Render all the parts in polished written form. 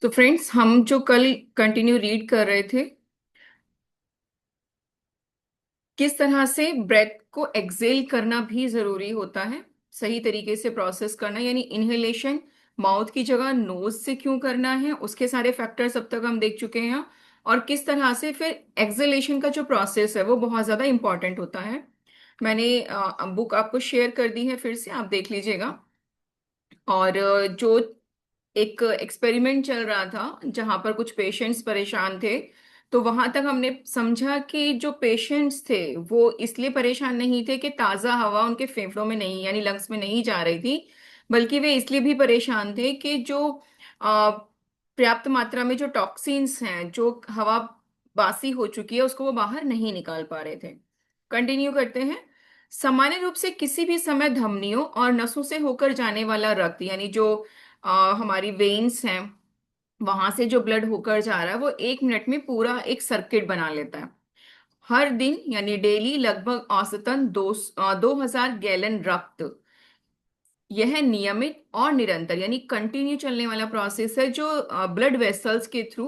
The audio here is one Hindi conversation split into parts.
तो फ्रेंड्स, हम जो कल कंटिन्यू रीड कर रहे थे, किस तरह से ब्रेथ को एक्सेल करना भी जरूरी होता है, सही तरीके से प्रोसेस करना, यानी इनहेलेशन माउथ की जगह नोज से क्यों करना है, उसके सारे फैक्टर्स अब तक हम देख चुके हैं। और किस तरह से फिर एक्सेलेशन का जो प्रोसेस है वो बहुत ज्यादा इंपॉर्टेंट होता है। मैंने बुक आपको शेयर कर दी है, फिर से आप देख लीजिएगा। और जो एक एक्सपेरिमेंट चल रहा था जहां पर कुछ पेशेंट्स परेशान थे, तो वहां तक हमने समझा कि जो पेशेंट्स थे वो इसलिए परेशान नहीं थे कि ताज़ा हवा उनके फेफड़ों में नहीं, यानी लंग्स में नहीं जा रही थी, बल्कि वे इसलिए भी परेशान थे कि जो अ, पर्याप्त मात्रा में जो टॉक्सिन्स हैं, जो हवा बासी हो चुकी है, उसको वो बाहर नहीं निकाल पा रहे थे। कंटिन्यू करते हैं। सामान्य रूप से किसी भी समय धमनियों और नसों से होकर जाने वाला रक्त, यानी जो हमारी वेन्स हैं, वहां से जो ब्लड होकर जा रहा है वो 1 मिनट में पूरा एक सर्किट बना लेता है। हर दिन यानी डेली लगभग औसतन 2000 गैलन रक्त। यह नियमित और निरंतर यानी कंटिन्यू चलने वाला प्रोसेस है, जो ब्लड वेसल्स के थ्रू,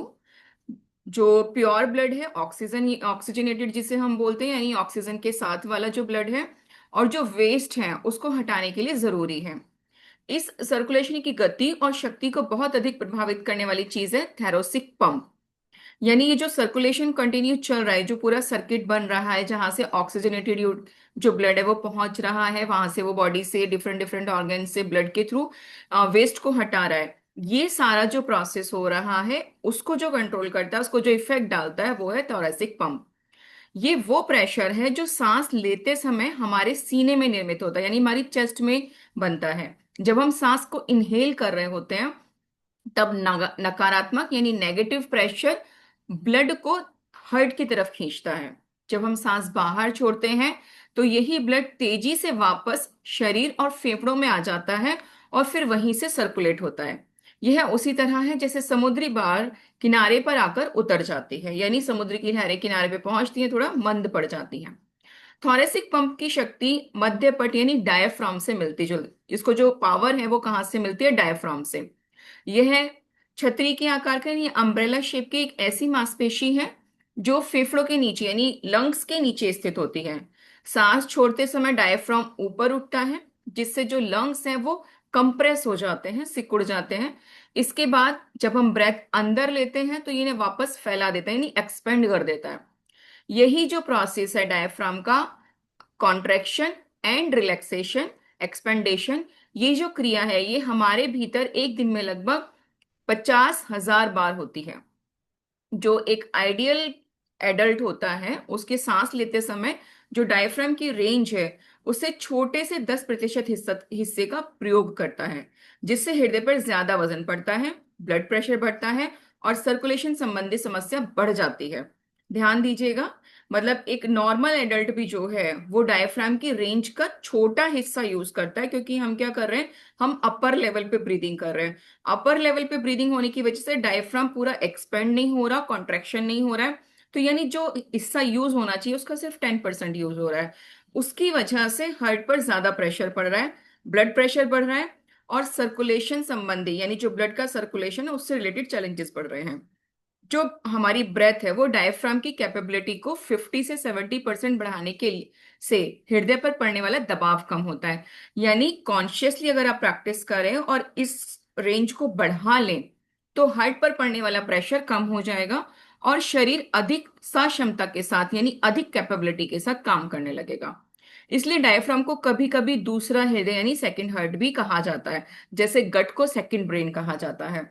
जो प्योर ब्लड है, ऑक्सीजन ऑक्सीजनेटेड जिसे हम बोलते हैं, यानी ऑक्सीजन के साथ वाला जो ब्लड है, और जो वेस्ट है उसको हटाने के लिए जरूरी है। इस सर्कुलेशन की गति और शक्ति को बहुत अधिक प्रभावित करने वाली चीज है थैरोसिक पंप। यानी ये जो सर्कुलेशन कंटिन्यू चल रहा है, जो पूरा सर्किट बन रहा है, जहां से ऑक्सीजनेटेड जो ब्लड है वो पहुंच रहा है, वहां से वो बॉडी से डिफरेंट डिफरेंट ऑर्गन से ब्लड के थ्रू वेस्ट को हटा रहा है। ये सारा जो प्रोसेस हो रहा है, उसको जो कंट्रोल करता है, उसको जो इफेक्ट डालता है, वो है थोरेसिक पंप। ये वो प्रेशर है जो सांस लेते समय हमारे सीने में निर्मित होता है, यानी हमारी चेस्ट में बनता है। जब हम सांस को इनहेल कर रहे होते हैं, तब नकारात्मक यानी नेगेटिव प्रेशर ब्लड को हार्ट की तरफ खींचता है। जब हम सांस बाहर छोड़ते हैं, तो यही ब्लड तेजी से वापस शरीर और फेफड़ों में आ जाता है और फिर वहीं से सर्कुलेट होता है। यह उसी तरह है जैसे समुद्री बार किनारे पर आकर उतर जाती है, यानी समुद्र की लहरें किनारे पे पहुंचती हैं, थोड़ा मंद पड़ जाती हैं। थोरेसिक पंप की शक्ति मध्य पट यानी डायफ्राम से मिलती जुलती, इसको जो पावर है वो कहाँ से मिलती है? डायफ्राम से। यह छतरी के आकार का यानी अम्ब्रेला शेप की एक ऐसी मांसपेशी है जो फेफड़ों के नीचे यानी लंग्स के नीचे स्थित होती है। सांस छोड़ते समय डायफ्राम ऊपर उठता है, जिससे जो लंग्स हैं वो कंप्रेस हो जाते हैं, सिकुड़ जाते हैं। इसके बाद जब हम ब्रेथ अंदर लेते हैं तो ये इन्हें वापस फैला देता है, यानी एक्सपेंड कर देता है। यही जो प्रोसेस है डायफ्राम का, कॉन्ट्रैक्शन एंड रिलैक्सेशन, एक्सपेंडेशन, ये जो क्रिया है ये हमारे भीतर एक दिन में लगभग 50,000 बार होती है। जो एक आइडियल एडल्ट होता है, उसके सांस लेते समय जो डायफ्राम की रेंज है, उससे छोटे से 10% हिस्सा हिस्से का प्रयोग करता है, जिससे हृदय पर ज्यादा वजन पड़ता है, ब्लड प्रेशर बढ़ता है और सर्कुलेशन संबंधी समस्या बढ़ जाती है। ध्यान दीजिएगा, मतलब एक नॉर्मल एडल्ट भी जो है वो डायफ्राम की रेंज का छोटा हिस्सा यूज करता है, क्योंकि हम क्या कर रहे हैं, हम अपर लेवल पे ब्रीदिंग कर रहे हैं। अपर लेवल पे ब्रीदिंग होने की वजह से डायफ्राम पूरा एक्सपेंड नहीं हो रहा, कॉन्ट्रैक्शन नहीं हो रहा है, तो यानी जो हिस्सा यूज होना चाहिए उसका सिर्फ 10% यूज हो रहा है। उसकी वजह से हार्ट पर ज्यादा प्रेशर पड़ रहा है, ब्लड प्रेशर बढ़ रहा है, और सर्कुलेशन संबंधी यानी जो ब्लड का सर्कुलेशन है उससे रिलेटेड चैलेंजेस बढ़ रहे हैं। जो हमारी ब्रेथ है वो डायफ्राम की कैपेबिलिटी को 50 से 70% बढ़ाने के लिए से हृदय पर पड़ने वाला दबाव कम होता है। यानी कॉन्शियसली अगर आप प्रैक्टिस करें और इस रेंज को बढ़ा लें, तो हार्ट पर पड़ने वाला प्रेशर कम हो जाएगा और शरीर अधिक सक्षमता के साथ यानी अधिक कैपेबिलिटी के साथ काम करने लगेगा। इसलिए डायफ्राम को कभी कभी दूसरा हृदय यानी सेकंड हार्ट भी कहा जाता है, जैसे गट को सेकंड ब्रेन कहा जाता है,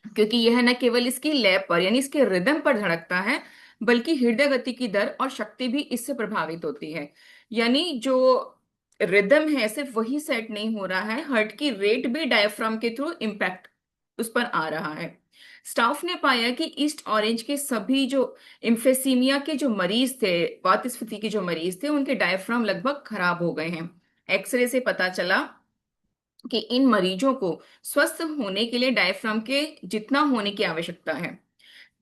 क्योंकि यह न केवल इसकी लय पर यानी इसके रिदम पर धड़कता है, बल्कि हृदय गति की दर और शक्ति भी इससे प्रभावित होती है। यानी जो रिदम है सिर्फ वही सेट नहीं हो रहा है, हार्ट की रेट भी डायफ्राम के थ्रू इम्पैक्ट उस पर आ रहा है। स्टाफ ने पाया कि ईस्ट ऑरेंज के सभी जो इम्फेसीमिया के जो मरीज थे, वातस्फीति के जो मरीज थे, उनके डायफ्राम लगभग खराब हो गए हैं। एक्सरे से पता चला कि इन मरीजों को स्वस्थ होने के लिए डायफ्राम के जितना होने की आवश्यकता है,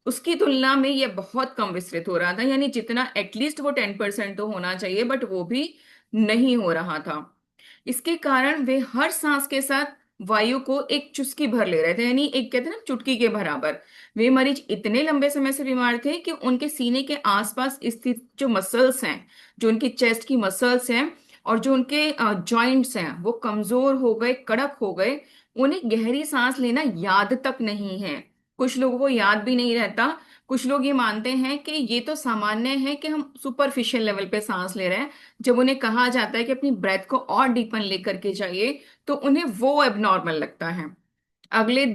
उसकी तुलना में यह बहुत कम विस्तृत हो रहा था, यानी जितना एटलीस्ट वो 10% तो होना चाहिए, बट वो भी नहीं हो रहा था। इसके कारण वे हर सांस के साथ वायु को एक चुस्की भर ले रहे थे, यानी एक कहते हैं ना चुटकी के बराबर। वे मरीज इतने लंबे समय से बीमार थे कि उनके सीने के आसपास स्थित जो मसल्स हैं, जो उनकी चेस्ट की मसल्स हैं और जो उनके जॉइंट्स हैं, वो कमजोर हो गए, कड़क हो गए। उन्हें गहरी सांस लेना याद तक नहीं है। कुछ लोगों को याद भी नहीं रहता। कुछ लोग ये मानते हैं कि ये तो सामान्य है कि हम सुपरफिशियल लेवल पे सांस ले रहे हैं। जब उन्हें कहा जाता है कि अपनी ब्रेथ को और डीपन लेकर के जाइए, तो उन्हें वो एबनॉर्मल लगता है। अगले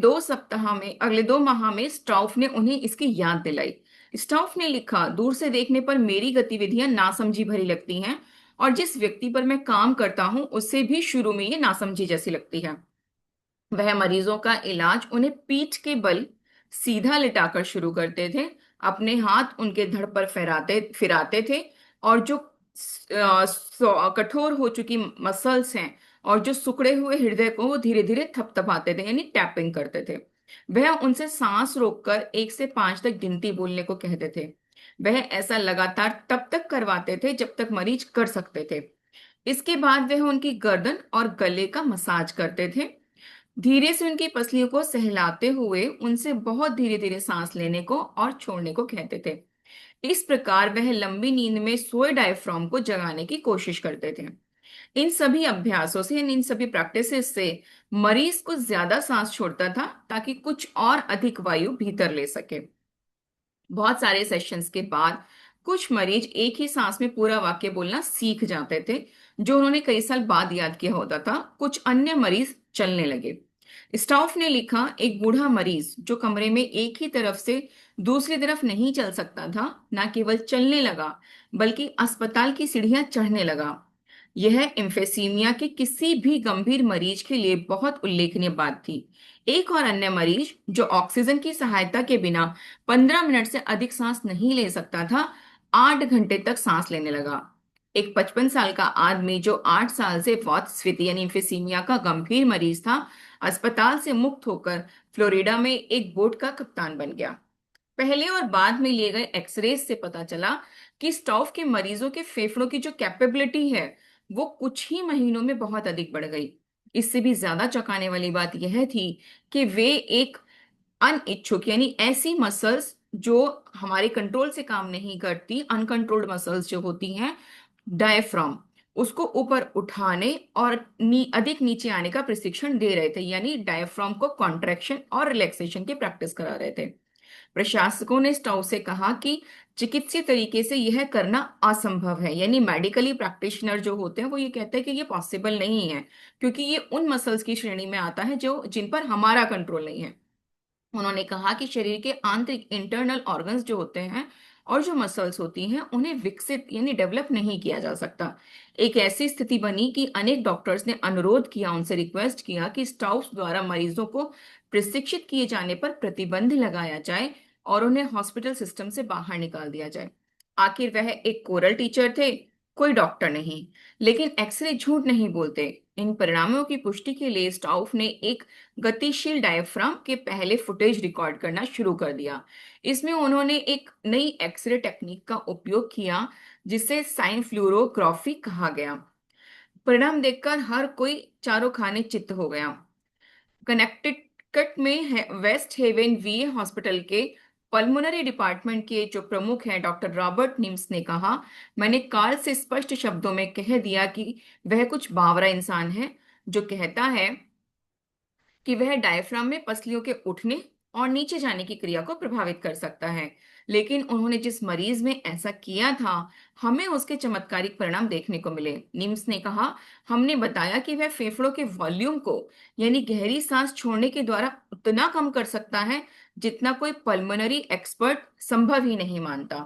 2 माह में स्टाउफ ने उन्हें इसकी याद दिलाई। स्टाउफ ने लिखा, दूर से देखने पर मेरी गतिविधियां नासमझी भरी लगती हैं, और जिस व्यक्ति पर मैं काम करता हूं उससे भी शुरू में ये नासमझी जैसी लगती है। वह मरीजों का इलाज उन्हें पीठ के बल सीधा लिटाकर शुरू करते थे, अपने हाथ उनके धड़ पर फहराते फिराते थे, और जो कठोर हो चुकी मसल्स हैं और जो सिकुड़े हुए हृदय को वो धीरे धीरे थपथपाते थे, यानी टैपिंग करते थे। वह उनसे सांस रोककर 1 से 5 तक गिनती बोलने को कहते थे। वह ऐसा लगातार तब तक करवाते थे जब तक मरीज कर सकते थे। इसके बाद वह उनकी गर्दन और गले का मसाज करते थे, धीरे से उनकी पसलियों को सहलाते हुए उनसे बहुत धीरे धीरे सांस लेने को और छोड़ने को कहते थे। इस प्रकार वह लंबी नींद में सोए डायफ्राम को जगाने की कोशिश करते थे। इन सभी अभ्यासों से, इन सभी प्रैक्टिसेस से मरीज को ज्यादा सांस छोड़ता था ताकि कुछ और अधिक वायु भीतर ले सके। बहुत सारे सेशंस के बाद कुछ मरीज एक ही सांस में पूरा वाक्य बोलना सीख जाते थे, जो उन्होंने कई साल बाद याद किया होता था। कुछ अन्य मरीज चलने लगे। स्टाफ ने लिखा, एक बूढ़ा मरीज जो कमरे में एक ही तरफ से दूसरी तरफ नहीं चल सकता था, न केवल चलने लगा बल्कि अस्पताल की सीढ़ियां चढ़ने लगा। यह एम्फेसीमिया के किसी भी गंभीर मरीज के लिए बहुत उल्लेखनीय बात थी। एक और अन्य मरीज जो ऑक्सीजन की सहायता के बिना 15 मिनट से अधिक सांस नहीं ले सकता था, 8 घंटे तक सांस लेने लगा। एक 55 साल का आदमी जो 8 साल से वातस्फीति यानी एम्फीसीमिया का गंभीर मरीज था, अस्पताल से मुक्त होकर फ्लोरिडा में एक बोट का कप्तान बन गया। पहले और बाद में लिए गए एक्सरे से पता चला कि स्टॉफ के मरीजों के फेफड़ों की जो कैपेबिलिटी है, वो कुछ ही महीनों में बहुत अधिक बढ़ गई। इससे भी ज्यादा चौंकाने वाली बात यह थी कि वे एक अनिच्छुक यानी ऐसी मसल्स जो हमारे कंट्रोल से काम नहीं करती, अनकंट्रोल्ड मसल्स जो होती हैं, डायफ्राम, उसको ऊपर उठाने और अधिक नीचे आने का प्रशिक्षण दे रहे थे, यानी डायफ्राम को कॉन्ट्रैक्शन और रिलैक्सेशन की प्रैक्टिस करा रहे थे। प्रशासकों ने स्टाउ से कहा कि चिकित्सीय तरीके से यह करना असंभव है, यानी मेडिकली प्रैक्टिशनर जो होते हैं वो ये कहते हैं कि ये पॉसिबल नहीं है, क्योंकि ये उन मसल्स की श्रेणी में आता है जो जिन पर हमारा कंट्रोल नहीं है। उन्होंने कहा कि शरीर के आंतरिक इंटरनल ऑर्गन्स जो होते हैं और जो मसल्स होती हैं, उन्हें विकसित यानी डेवलप नहीं किया जा सकता। एक ऐसी स्थिति बनी कि अनेक डॉक्टर्स ने अनुरोध किया, उनसे रिक्वेस्ट किया कि स्टाउस द्वारा मरीजों को प्रशिक्षित किए जाने पर प्रतिबंध लगाया जाए और उन्हें हॉस्पिटल सिस्टम से बाहर निकाल दिया जाए। आखिर वह एक कोरल टीचर थे, कोई डॉक्टर नहीं। लेकिन एक्सरे झूठ नहीं बोलते। इन परिणामों की पुष्टि के लिए स्टाउफ ने एक गतिशील डायफ्राम के पहले फुटेज रिकॉर्ड करना शुरू कर दिया। इसमें उन्होंने एक नई एक्सरे टेक्निक का उपयोग किया जिसे साइन फ्लूरोग्राफी कहा गया। परिणाम देखकर हर कोई चारों खाने चित्त हो गया। कनेक्टिकट में वेस्ट हेवन वीए हॉस्पिटल के पल्मोनरी डिपार्टमेंट के जो प्रमुख हैं डॉक्टर रॉबर्ट निम्स ने कहा, मैंने कार्ल से स्पष्ट शब्दों में कह दिया कि वह कुछ बावरा इंसान है जो कहता है कि वह डायफ्राम में पसलियों के उठने और नीचे जाने की क्रिया को प्रभावित कर सकता है। लेकिन उन्होंने जिस मरीज में ऐसा किया था, हमें उसके चमत्कारिक परिणाम देखने को मिले। निम्स ने कहा, हमने बताया कि वह फेफड़ों के वॉल्यूम को यानी गहरी सांस छोड़ने के द्वारा उतना कम कर सकता है जितना कोई पल्मोनरी एक्सपर्ट संभव ही नहीं मानता।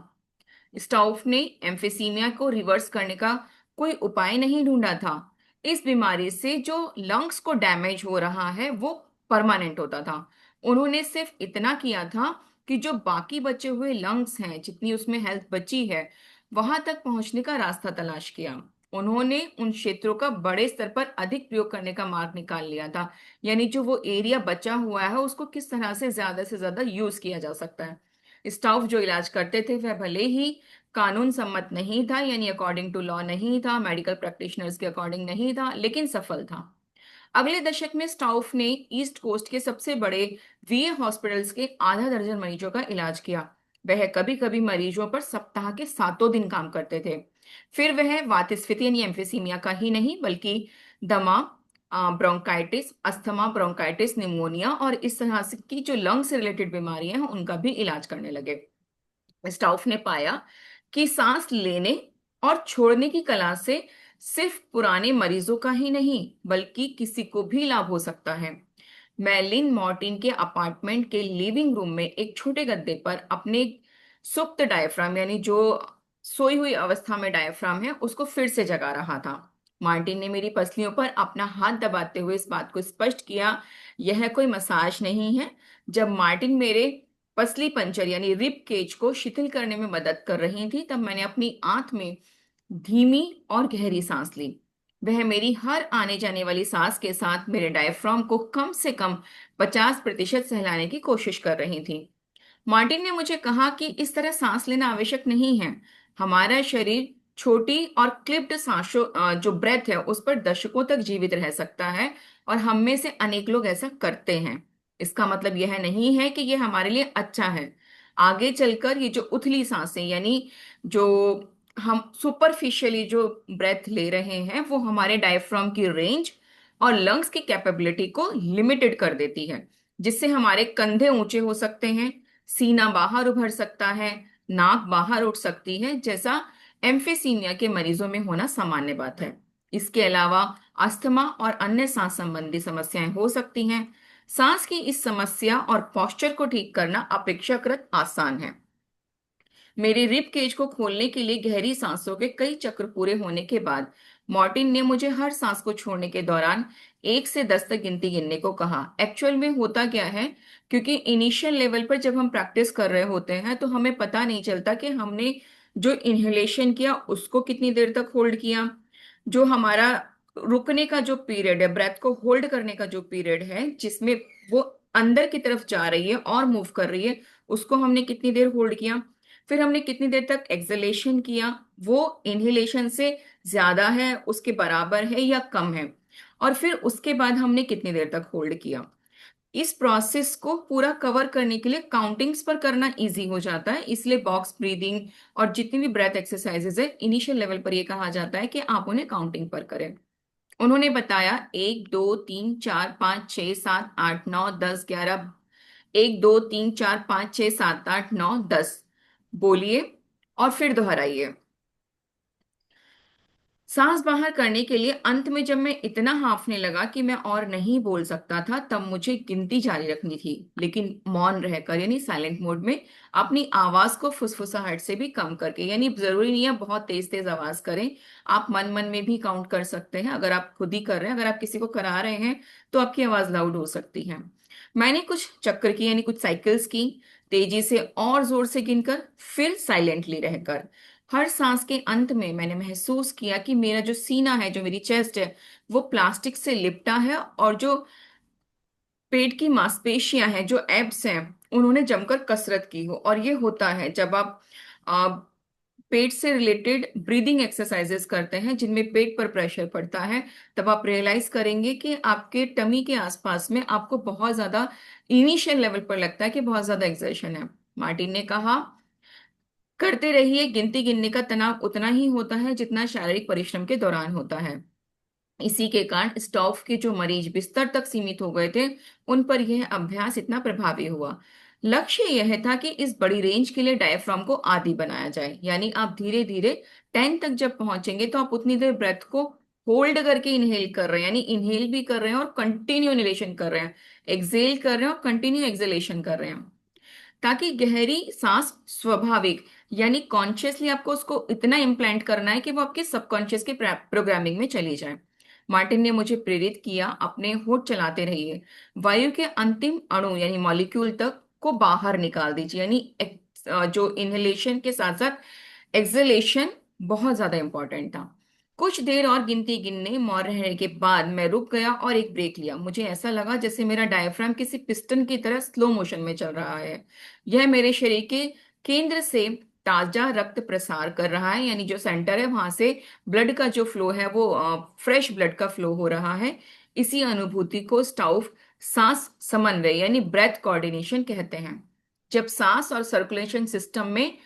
स्टाउफ ने एम्फीसीमिया को रिवर्स करने का कोई उपाय नहीं ढूंढा था। इस बीमारी से जो लंग्स को डैमेज हो रहा है वो परमानेंट होता था। उन्होंने सिर्फ इतना किया था कि जो बाकी बचे हुए लंग्स हैं, जितनी उसमें हेल्थ बची है, वहां तक पहुंचने का रास्ता तलाश किया। उन्होंने उन क्षेत्रों का बड़े स्तर पर अधिक प्रयोग करने का मार्ग निकाल लिया था, यानी जो वो एरिया बचा हुआ है उसको किस तरह से ज्यादा यूज किया जा सकता है। स्टाफ जो इलाज करते थे वह भले ही कानून सम्मत नहीं था, यानी अकॉर्डिंग टू लॉ नहीं था, मेडिकल प्रैक्टिशनर्स के अकॉर्डिंग नहीं था, लेकिन सफल था। अगले दशक में स्टाउफ ने ईस्ट कोस्ट के सबसे बड़े वीए हॉस्पिटल्स के आधा दर्जन मरीजों का इलाज किया। वह कभी कभी मरीजों पर सप्ताह के सातों दिन काम करते थे। फिर वह वातस्फीति यानी एम्फिसीमिया का ही नहीं बल्कि दमा, ब्रोंकाइटिस, अस्थमा, ब्रोंकाइटिस, निमोनिया और इस तरह से की जो लंग से रिलेटेड बीमारियां हैं उनका भी इलाज करने लगे। स्टाउफ ने पाया कि सांस लेने और छोड़ने की कला से सिर्फ पुराने मरीजों का ही नहीं बल्कि किसी को भी लाभ हो सकता है। मैं लिन मॉर्टिन के अपार्टमेंट के लिविंग रूम में एक छोटे गद्दे पर अपने सुप्त डायफ्राम यानी जो सोई हुई अवस्था में डायफ्राम है उसको फिर से जगा रहा था। मार्टिन ने मेरी पसलियों पर अपना हाथ दबाते हुए इस बात को स्पष्ट किया, यह कोई मसाज नहीं है। जब मार्टिन मेरे पसली पंचर यानी रिब केज को शिथिल करने में मदद कर रही थी तब मैंने अपनी आंत में धीमी और गहरी सांस ली। वह मेरी हर आने जाने वाली सांस के साथ मेरे डायफ्राम को कम से कम 50% सहलाने की कोशिश कर रही थी। मार्टिन ने मुझे कहा कि इस तरह सांस लेना आवश्यक नहीं है। हमारा शरीर छोटी और क्लिप्ड सांसों जो ब्रेथ है उस पर दशकों तक जीवित रह सकता है और हम में से अनेक लोग ऐसा करते हैं। इसका मतलब यह नहीं है कि यह हमारे लिए अच्छा है। आगे चलकर ये जो उथली सांसें यानी जो हम सुपरफिशियली जो ब्रेथ ले रहे हैं वो हमारे डायफ्राम की रेंज और लंग्स की कैपेबिलिटी को लिमिटेड कर देती है, जिससे हमारे कंधे ऊंचे हो सकते हैं, सीना बाहर उभर सकता है, नाक बाहर उठ सकती है, जैसा एम्फीसीमिया के मरीजों में होना सामान्य बात है। इसके अलावा अस्थमा और अन्य सांस संबंधी समस्याएं हो सकती हैं। सांस की इस समस्या और पोस्चर को ठीक करना अपेक्षाकृत आसान है। मेरी रिब केज को खोलने के लिए गहरी सांसों के कई चक्र पूरे होने के बाद मॉर्टिन ने मुझे हर सांस को छोड़ने के दौरान 1 से 10 तक गिनती गिनने को कहा। एक्चुअल में होता क्या है, क्योंकि इनिशियल लेवल पर जब हम प्रैक्टिस कर रहे होते हैं तो हमें पता नहीं चलता कि हमने जो इनहेलेशन किया उसको कितनी देर तक होल्ड किया, जो हमारा रुकने का जो पीरियड है, ब्रेथ को होल्ड करने का जो पीरियड है जिसमें वो अंदर की तरफ जा रही है और मूव कर रही है, उसको हमने कितनी देर होल्ड किया। फिर हमने कितनी देर तक एक्सलेशन किया, वो इनहेलेशन से ज्यादा है, उसके बराबर है या कम है, और फिर उसके बाद हमने कितनी देर तक होल्ड किया। इस प्रोसेस को पूरा कवर करने के लिए काउंटिंग्स पर करना इजी हो जाता है, इसलिए बॉक्स ब्रीदिंग और जितनी भी ब्रेथ एक्सरसाइजेज है इनिशियल लेवल पर यह कहा जाता है कि आप उन्हें काउंटिंग पर करें। उन्होंने बताया 1 2 3 4 5 6 7 8 9 10 11, 1 2 3 4 5 6 7 8 9 10 बोलिए और फिर दोहराइए। सांस बाहर करने के लिए अंत में जब मैं इतना हांफने लगा कि मैं और नहीं बोल सकता था तब मुझे गिनती जारी रखनी थी, लेकिन मौन रहकर यानी साइलेंट मोड में, अपनी आवाज को फुसफुसाहट से भी कम करके। यानी जरूरी नहीं है बहुत तेज तेज आवाज करें, आप मन मन में भी काउंट कर सकते हैं। अगर आप खुद ही कर रहे हैं, अगर आप किसी को करा रहे हैं तो आपकी आवाज लाउड हो सकती है। मैंने कुछ चक्कर की यानी कुछ साइकिल्स की, तेजी से और जोर से गिनकर, फिर साइलेंटली रहकर। हर सांस के अंत में मैंने महसूस किया कि मेरा जो सीना है, जो मेरी चेस्ट है, वो प्लास्टिक से लिपटा है और जो पेट की मांसपेशियां हैं, जो एब्स हैं, उन्होंने जमकर कसरत की हो। और ये होता है जब आप आ, पेट से रिलेटेड ब्रीदिंग एक्सरसाइजेस करते हैं जिनमें पेट पर प्रेशर पड़ता है, तब आप रियलाइज करेंगे कि आपके टमी के आसपास में आपको बहुत ज्यादा इनिशियल लेवल पर लगता है कि बहुत ज्यादा एक्सर्शन है। मार्टिन ने कहा, करते रहिए, गिनती गिनने का तनाव उतना ही होता है जितना शारीरिक परिश्रम के दौरान होता है। इसी के कारण स्टॉफ के जो मरीज बिस्तर तक सीमित हो गए थे उन पर यह अभ्यास इतना प्रभावी हुआ। लक्ष्य यह था कि इस बड़ी रेंज के लिए डायफ्राम को आदी बनाया जाए, यानी आप धीरे धीरे 10 तक जब पहुंचेंगे तो आप उतनी देर ब्रेथ को होल्ड करके इनहेल कर रहे हैं, यानी इनहेल भी कर रहे हैं और कंटिन्यू इनहेलेशन कर रहे हैं, एक्सेल कर रहे हैं और कंटिन्यू एक्सेलेशन कर रहे हैं, ताकि गहरी सांस स्वाभाविक यानी कॉन्शियसली आपको उसको इतना इम्प्लांट करना है कि वो आपके सबकॉन्शियस के प्रोग्रामिंग में चली जाए। मार्टिन ने मुझे प्रेरित किया, अपने होठ चलाते रहिए, वायु के अंतिम अणु यानी मॉलिक्यूल तक को बाहर निकाल दीजिए, यानी जो इनहेलेशन के साथ साथ एक्सलेशन बहुत ज्यादा इंपॉर्टेंट था। कुछ देर और गिनती गिनने मौन रहने के बाद मैं रुक गया और एक ब्रेक लिया। मुझे ऐसा लगा जैसे मेरा डायफ्राम किसी पिस्टन की तरह स्लो मोशन में चल रहा है। यह मेरे शरीर के केंद्र से ताजा रक्त प्रसार कर रहा है, यानी जो सेंटर है वहां से ब्लड का जो फ्लो है वो फ्रेश ब्लड का फ्लो हो रहा है। इसी अनुभूति को स्टाउफ सांस समन्वय यानी ब्रेथ कोऑर्डिनेशन कहते हैं। जब सांस और सर्कुलेशन सिस्टम में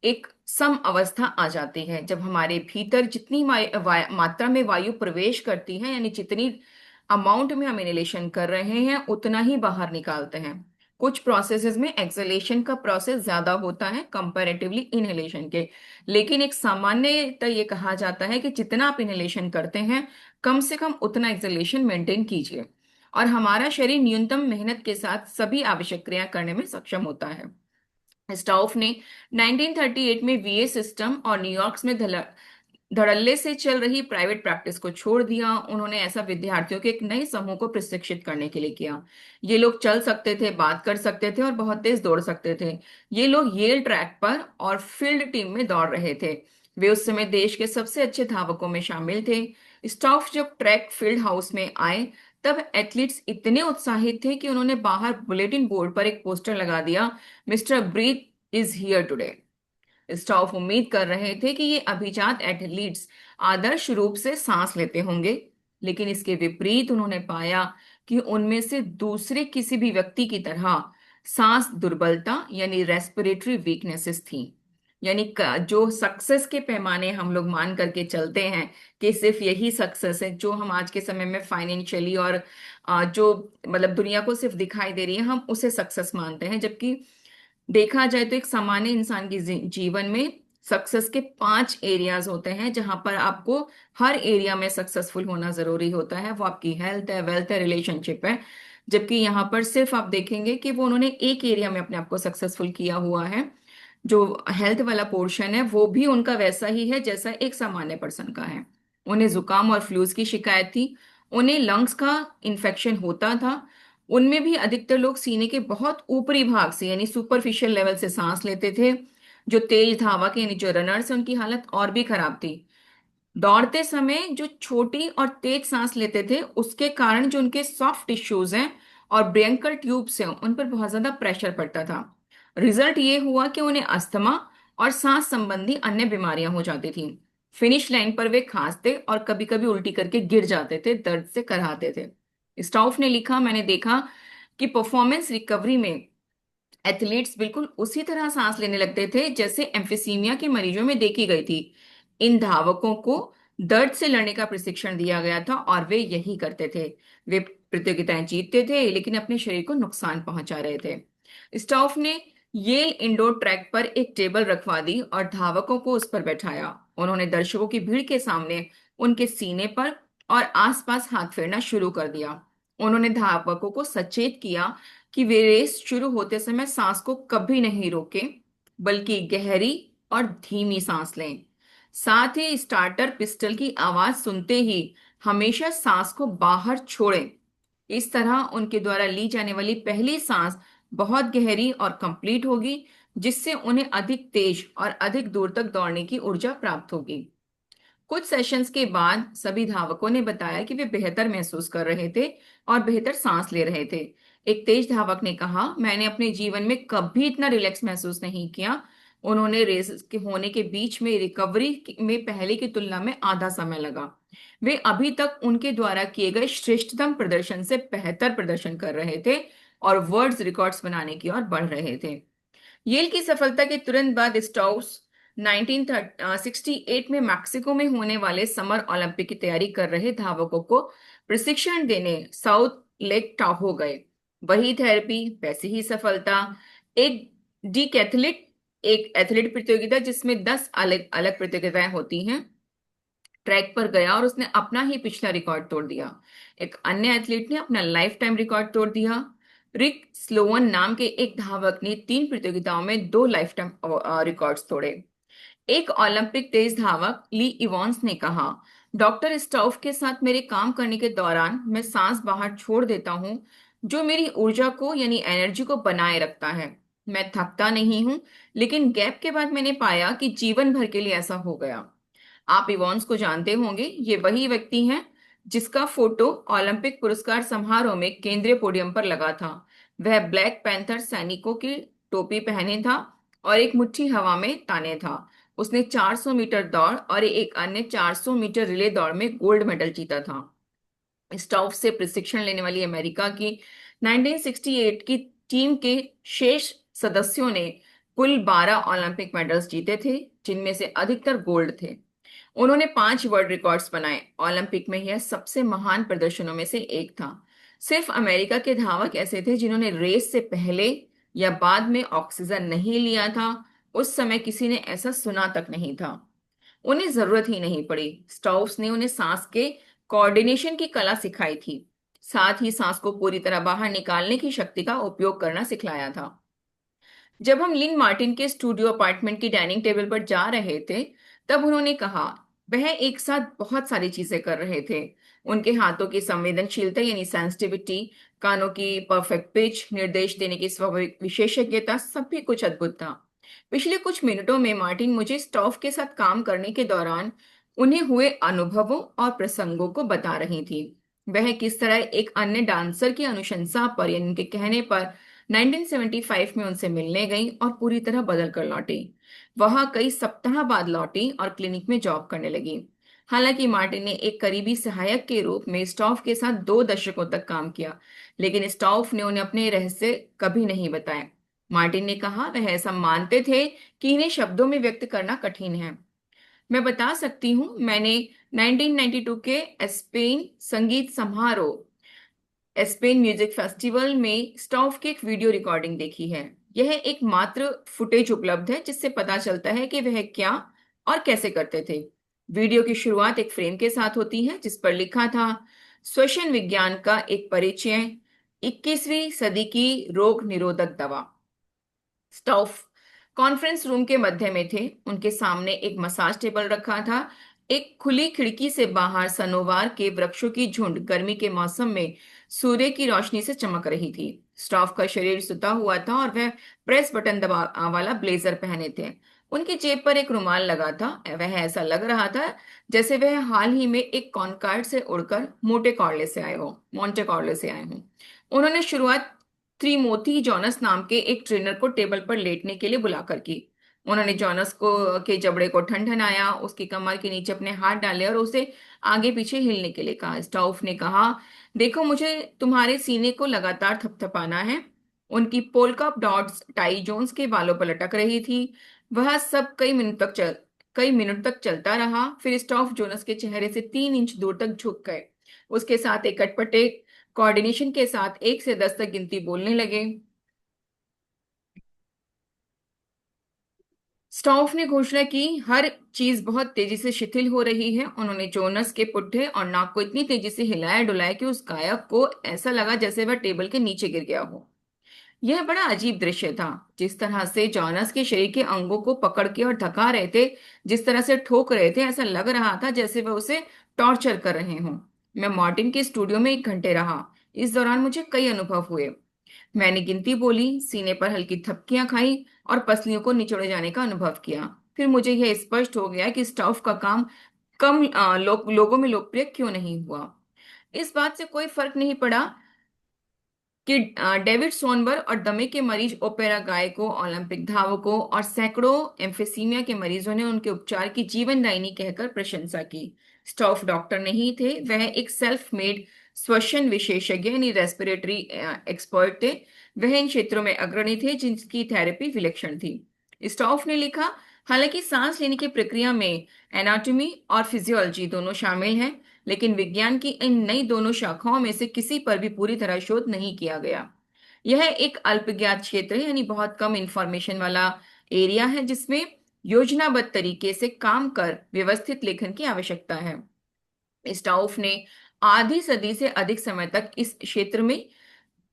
एक सम अवस्था आ जाती है, जब हमारे भीतर जितनी मात्रा में वायु प्रवेश करती है, यानी जितनी अमाउंट में हम इनहेलेशन कर रहे हैं उतना ही बाहर निकालते हैं। कुछ प्रोसेसेस में एक्सहेलेशन का प्रोसेस ज्यादा होता है कंपैरेटिवली इनहेलेशन के, लेकिन एक सामान्यतः ये कहा जाता है कि जितना आप इनहेलेशन करते हैं कम से कम उतना एक्सहेलेशन मेंटेन कीजिए, और हमारा शरीर न्यूनतम मेहनत के साथ सभी आवश्यक क्रिया करने में सक्षम होता है। स्टाउफ ने 1938 में वीए सिस्टम और न्यूयॉर्क में धड़ल्ले से चल रही प्राइवेट प्रैक्टिस को छोड़ दिया। उन्होंने ऐसा विद्यार्थियों के एक नए समूह को प्रशिक्षित करने के लिए किया। ये लोग चल सकते थे, बात कर सकते थे और बहुत तेज दौड़ सकते थे। ये लोग येल ट्रैक पर और फील्ड टीम में दौड़ रहे थे। वे उस समय देश के सबसे अच्छे धावकों में शामिल थे। स्टाउफ जब ट्रैक फील्ड हाउस में आए तब एथलीट्स इतने उत्साहित थे कि उन्होंने बाहर बुलेटिन बोर्ड पर एक पोस्टर लगा दिया, mister Breath is here today. Staff उम्मीद कर रहे थे कि ये अभिजात एथलीट्स आदर्श रूप से सांस लेते होंगे, लेकिन इसके विपरीत उन्होंने पाया कि उनमें से दूसरे किसी भी व्यक्ति की तरह सांस दुर्बलता यानी रेस्पिरेटरी वीकनेसेस थी। यानी जो सक्सेस के पैमाने हम लोग मान करके चलते हैं कि सिर्फ यही सक्सेस है जो हम आज के समय में फाइनेंशियली और जो मतलब दुनिया को सिर्फ दिखाई दे रही है, हम उसे सक्सेस मानते हैं, जबकि देखा जाए तो एक सामान्य इंसान की जीवन में सक्सेस के 5 एरियाज होते हैं जहां पर आपको हर एरिया में सक्सेसफुल होना जरूरी होता है। वो आपकी हेल्थ है, वेल्थ है, रिलेशनशिप है। जबकि यहाँ पर सिर्फ आप देखेंगे कि वो उन्होंने एक एरिया में अपने आप को सक्सेसफुल किया हुआ है। जो हेल्थ वाला पोर्शन है वो भी उनका वैसा ही है जैसा एक सामान्य पर्सन का है। उन्हें जुकाम और फ्लूज की शिकायत थी, उन्हें लंग्स का इन्फेक्शन होता था। उनमें भी अधिकतर लोग सीने के बहुत ऊपरी भाग से यानी सुपरफिशियल लेवल से सांस लेते थे। जो तेज धावक यानी जो रनर्स हैं उनकी हालत और भी खराब थी। दौड़ते समय जो छोटी और तेज सांस लेते थे उसके कारण जो उनके सॉफ्ट टिश्यूज हैं और ब्रेंकल ट्यूब्स हैं उन पर बहुत ज्यादा प्रेशर पड़ता था। रिजल्ट ये हुआ कि उन्हें अस्थमा और सांस संबंधी अन्य बीमारियां हो जाती थी। फिनिश लाइन पर वे खांसते और कभी कभी उल्टी करके गिर जाते थे, दर्द से कराहते थे। स्टाउफ ने लिखा, मैंने देखा कि परफॉर्मेंस रिकवरी में एथलीट्स बिल्कुल उसी तरह सांस लेने लगते थे जैसे एम्फिसीमिया के मरीजों में देखी गई थी। इन धावकों को दर्द से लड़ने का प्रशिक्षण दिया गया था और वे यही करते थे। वे प्रतियोगिताएं जीतते थे लेकिन अपने शरीर को नुकसान पहुंचा रहे थे। स्टाउफ ने येल इंडोर ट्रैक पर एक टेबल रखवा दी और धावकों को उस पर बैठाया। उन्होंने दर्शकों की भीड़ के सामने उनके सीने पर और आसपास हाथ फेरना शुरू कर दिया। उन्होंने धावकों को सचेत किया कि वे रेस शुरू होते समय सांस को कभी नहीं रोकें, बल्कि गहरी और धीमी सांस लें। साथ ही स्टार्टर पिस्टल की आवाज सुनते ही हमेशा सांस को बाहर छोड़ें। इस तरह उनके द्वारा ली जाने वाली पहली सांस बहुत गहरी और कंप्लीट होगी, जिससे उन्हें अधिक तेज और अधिक दूर तक दौड़ने की ऊर्जा प्राप्त होगी। कुछ सेशंस के बाद सभी धावकों ने बताया कि वे बेहतर महसूस कर रहे थे और बेहतर सांस ले रहे थे। एक तेज धावक ने कहा, मैंने अपने जीवन में कभी इतना रिलैक्स महसूस नहीं किया। उन्होंने रेस के होने के बीच में रिकवरी में पहले की तुलना में आधा समय लगा। वे अभी तक उनके द्वारा किए गए श्रेष्ठतम प्रदर्शन से बेहतर प्रदर्शन कर रहे थे और वर्ल्ड रिकॉर्ड्स बनाने की ओर बढ़ रहे थे। येल की सफलता के तुरंत बाद स्टाउस 1968 में मैक्सिको में होने वाले समर ओलंपिक की तैयारी कर रहे धावकों को प्रशिक्षण देने साउथ लेक टाहो गए। वही थेरेपी, वैसी ही सफलता। एक डीकैथलीट, एक एथलीट प्रतियोगिता जिसमें 10 अलग अलग प्रतियोगिताएं होती हैं, ट्रैक पर गया और उसने अपना ही पिछला रिकॉर्ड तोड़ दिया। एक अन्य एथलीट ने अपना लाइफ टाइम रिकॉर्ड तोड़ दिया। रिक स्लोवन नाम के एक धावक ने 3 प्रतियोगिताओं में 2 लाइफ टाइम रिकॉर्ड्स तोड़े। एक ओलंपिक तेज धावक ली इवांस ने कहा, डॉक्टर स्टाउफ के साथ मेरे काम करने के दौरान मैं सांस बाहर छोड़ देता हूं, जो मेरी ऊर्जा को यानी एनर्जी को बनाए रखता है। मैं थकता नहीं हूं, लेकिन गैप के बाद मैंने पाया कि जीवन भर के लिए ऐसा हो गया। आप इवॉन्स को जानते होंगे, ये वही व्यक्ति हैं जिसका फोटो ओलंपिक पुरस्कार समारोह में केंद्रीय पोडियम पर लगा था। वह ब्लैक पैंथर सैनिकों की टोपी पहने था और एक मुट्ठी हवा में ताने था। उसने 400 मीटर दौड़ और एक अन्य 400 मीटर रिले दौड़ में गोल्ड मेडल जीता था। स्टाउफ से प्रशिक्षण लेने वाली अमेरिका की 1968 की टीम के शेष सदस्यों ने कुल 12 ओलंपिक मेडल्स जीते थे, जिनमें से अधिकतर गोल्ड थे। उन्होंने 5 वर्ल्ड रिकॉर्ड्स बनाए। ओलंपिक में यह सबसे महान प्रदर्शनों में से एक था। सिर्फ अमेरिका के धावक ऐसे थे जिन्होंने रेस से पहले या बाद में ऑक्सीजन नहीं लिया था। उस समय किसी ने ऐसा सुना तक नहीं था। उन्हें जरूरत ही नहीं पड़ी। स्टाउस ने उन्हें सांस के कोऑर्डिनेशन की कला सिखाई थी, साथ ही सांस को पूरी तरह बाहर निकालने की शक्ति का उपयोग करना सिखलाया था। जब हम लिन मार्टिन के स्टूडियो अपार्टमेंट की डाइनिंग टेबल पर जा रहे थे, तब उन्होंने कहा, वह एक साथ बहुत सारी चीजें कर रहे थे। उनके हाथों की संवेदनशीलता यानी सेंसिटिविटी, कानों की परफेक्ट पिच, निर्देश देने की स्वाभाविक विशेषज्ञता, सभी कुछ अद्भुत था। पिछले कुछ मिनटों में मार्टिन मुझे स्टॉफ के साथ काम करने के दौरान उन्हें हुए अनुभवों और प्रसंगों को बता रही थी। वह किस तरह एक अन्य डांसर की अनुशंसा पर यानी उनके कहने पर 1975 में उनसे मिलने गई और पूरी तरह बदल कर लौटी। वह कई सप्ताह बाद लौटी और क्लिनिक में जॉब करने लगी। हालांकि मार्टिन ने एक करीबी सहायक के रूप में स्टॉफ के साथ 2 दशकों तक काम किया, लेकिन स्टॉफ ने उन्हें अपने रहस्य कभी नहीं बताए। मार्टिन ने कहा, वह ऐसा मानते थे कि इन्हें शब्दों में व्यक्त करना कठिन है। मैं बता सकती हूँ, मैंने 1992 के स्पेन संगीत समारोह एस्पेन म्यूजिक फेस्टिवल में स्टॉफ की एक वीडियो रिकॉर्डिंग देखी है। यह एक मात्र फुटेज उपलब्ध है जिससे पता चलता है कि वह क्या और कैसे करते थे। वीडियो की शुरुआत एक फ्रेम के साथ होती है जिस पर लिखा था, श्वसन विज्ञान का एक परिचय, 21वीं सदी की रोग निरोधक दवा। स्टॉफ कॉन्फ्रेंस रूम के मध्य में थे। उनके सामने एक मसाज टेबल रखा था। एक खुली खिड़की से बाहर सनोवार के वृक्षों की झुंड गर्मी के मौसम में सूर्य की रोशनी से चमक रही थी। स्टॉफ का शरीर सुता हुआ था और वह प्रेस बटन दबा वाला ब्लेजर पहने थे। उनकी जेब पर एक रुमाल लगा था। वह ऐसा लग रहा था जैसे वह हाल ही में एक कॉनकॉर्ड से उड़कर मोंटे कॉर्ले से आए हों। उन्होंने शुरुआत त्रिमोथी जॉनस नाम के एक ट्रेनर को टेबल पर लेटने के लिए बुलाकर की। उन्होंने जॉनस को के जबड़े को ठनठनाया, उसकी कमर के नीचे अपने हाथ डाले और उसे आगे पीछे हिलने के लिए कहा। स्टाउफ ने कहा, देखो, मुझे तुम्हारे सीने को लगातार थपथपाना है। उनकी पोल्का डॉट्स टाई जोन्स के बालों पर लटक रही थी। वह सब कई मिनट तक चलता रहा। फिर स्टाउफ जोनस के चेहरे से 3 इंच दूर तक झुक गए। उसके साथ एक अटपटे कोऑर्डिनेशन के साथ 1 से 10 तक गिनती बोलने लगे। स्टॉफ ने घोषणा की, हर चीज बहुत तेजी से शिथिल हो रही है। उन्होंने जोनस के पुट्ठे और नाक को इतनी तेजी से हिलाया डुलाया कि उस गायक को ऐसा लगा जैसे वह टेबल के नीचे गिर गया हो। यह बड़ा अजीब दृश्य था। जिस तरह से जॉनस के शरीर के अंगों को पकड़ के और थका रहे थे, जिस तरह से ठोक रहे थे, ऐसा लग रहा था जैसे वह उसे टॉर्चर कर रहे हों। मैं मार्टिन के स्टूडियो में 1 घंटे रहा। इस दौरान मुझे कई अनुभव हुए। मैंने गिनती बोली, सीने पर हल्की थपकियां खाई और पसलियों को निचोड़े जाने का अनुभव किया। फिर मुझे यह स्पष्ट हो गया कि स्टाफ का काम लोगों में लोकप्रिय क्यों नहीं हुआ। इस बात से कोई फर्क नहीं पड़ा कि डेविड सोनबर्ग और दमे के मरीज, ओपेरा गायकों, ओलंपिक धावकों और सैकड़ों एम्फीसीमिया के मरीजों ने उनके उपचार की जीवनदायिनी कहकर प्रशंसा की। स्टॉफ डॉक्टर नहीं थे, वह एक सेल्फ मेड श्वसन विशेषज्ञ यानी रेस्पिरेटरी एक्सपर्ट थे। वह इन क्षेत्रों में अग्रणी थे जिनकी थेरेपी विलक्षण थी। स्टॉफ ने लिखा, हालांकि सांस लेने की प्रक्रिया में एनाटॉमी और फिजियोलॉजी दोनों शामिल हैं, लेकिन विज्ञान की इन नई दोनों शाखाओं में से किसी पर भी पूरी तरह शोध नहीं किया गया। यह एक अल्पज्ञात क्षेत्र है यानी बहुत कम इंफॉर्मेशन वाला एरिया है जिसमें योजनाबद्ध तरीके से काम कर व्यवस्थित लेखन की आवश्यकता है। स्टाउफ ने आधी सदी से अधिक समय तक इस क्षेत्र में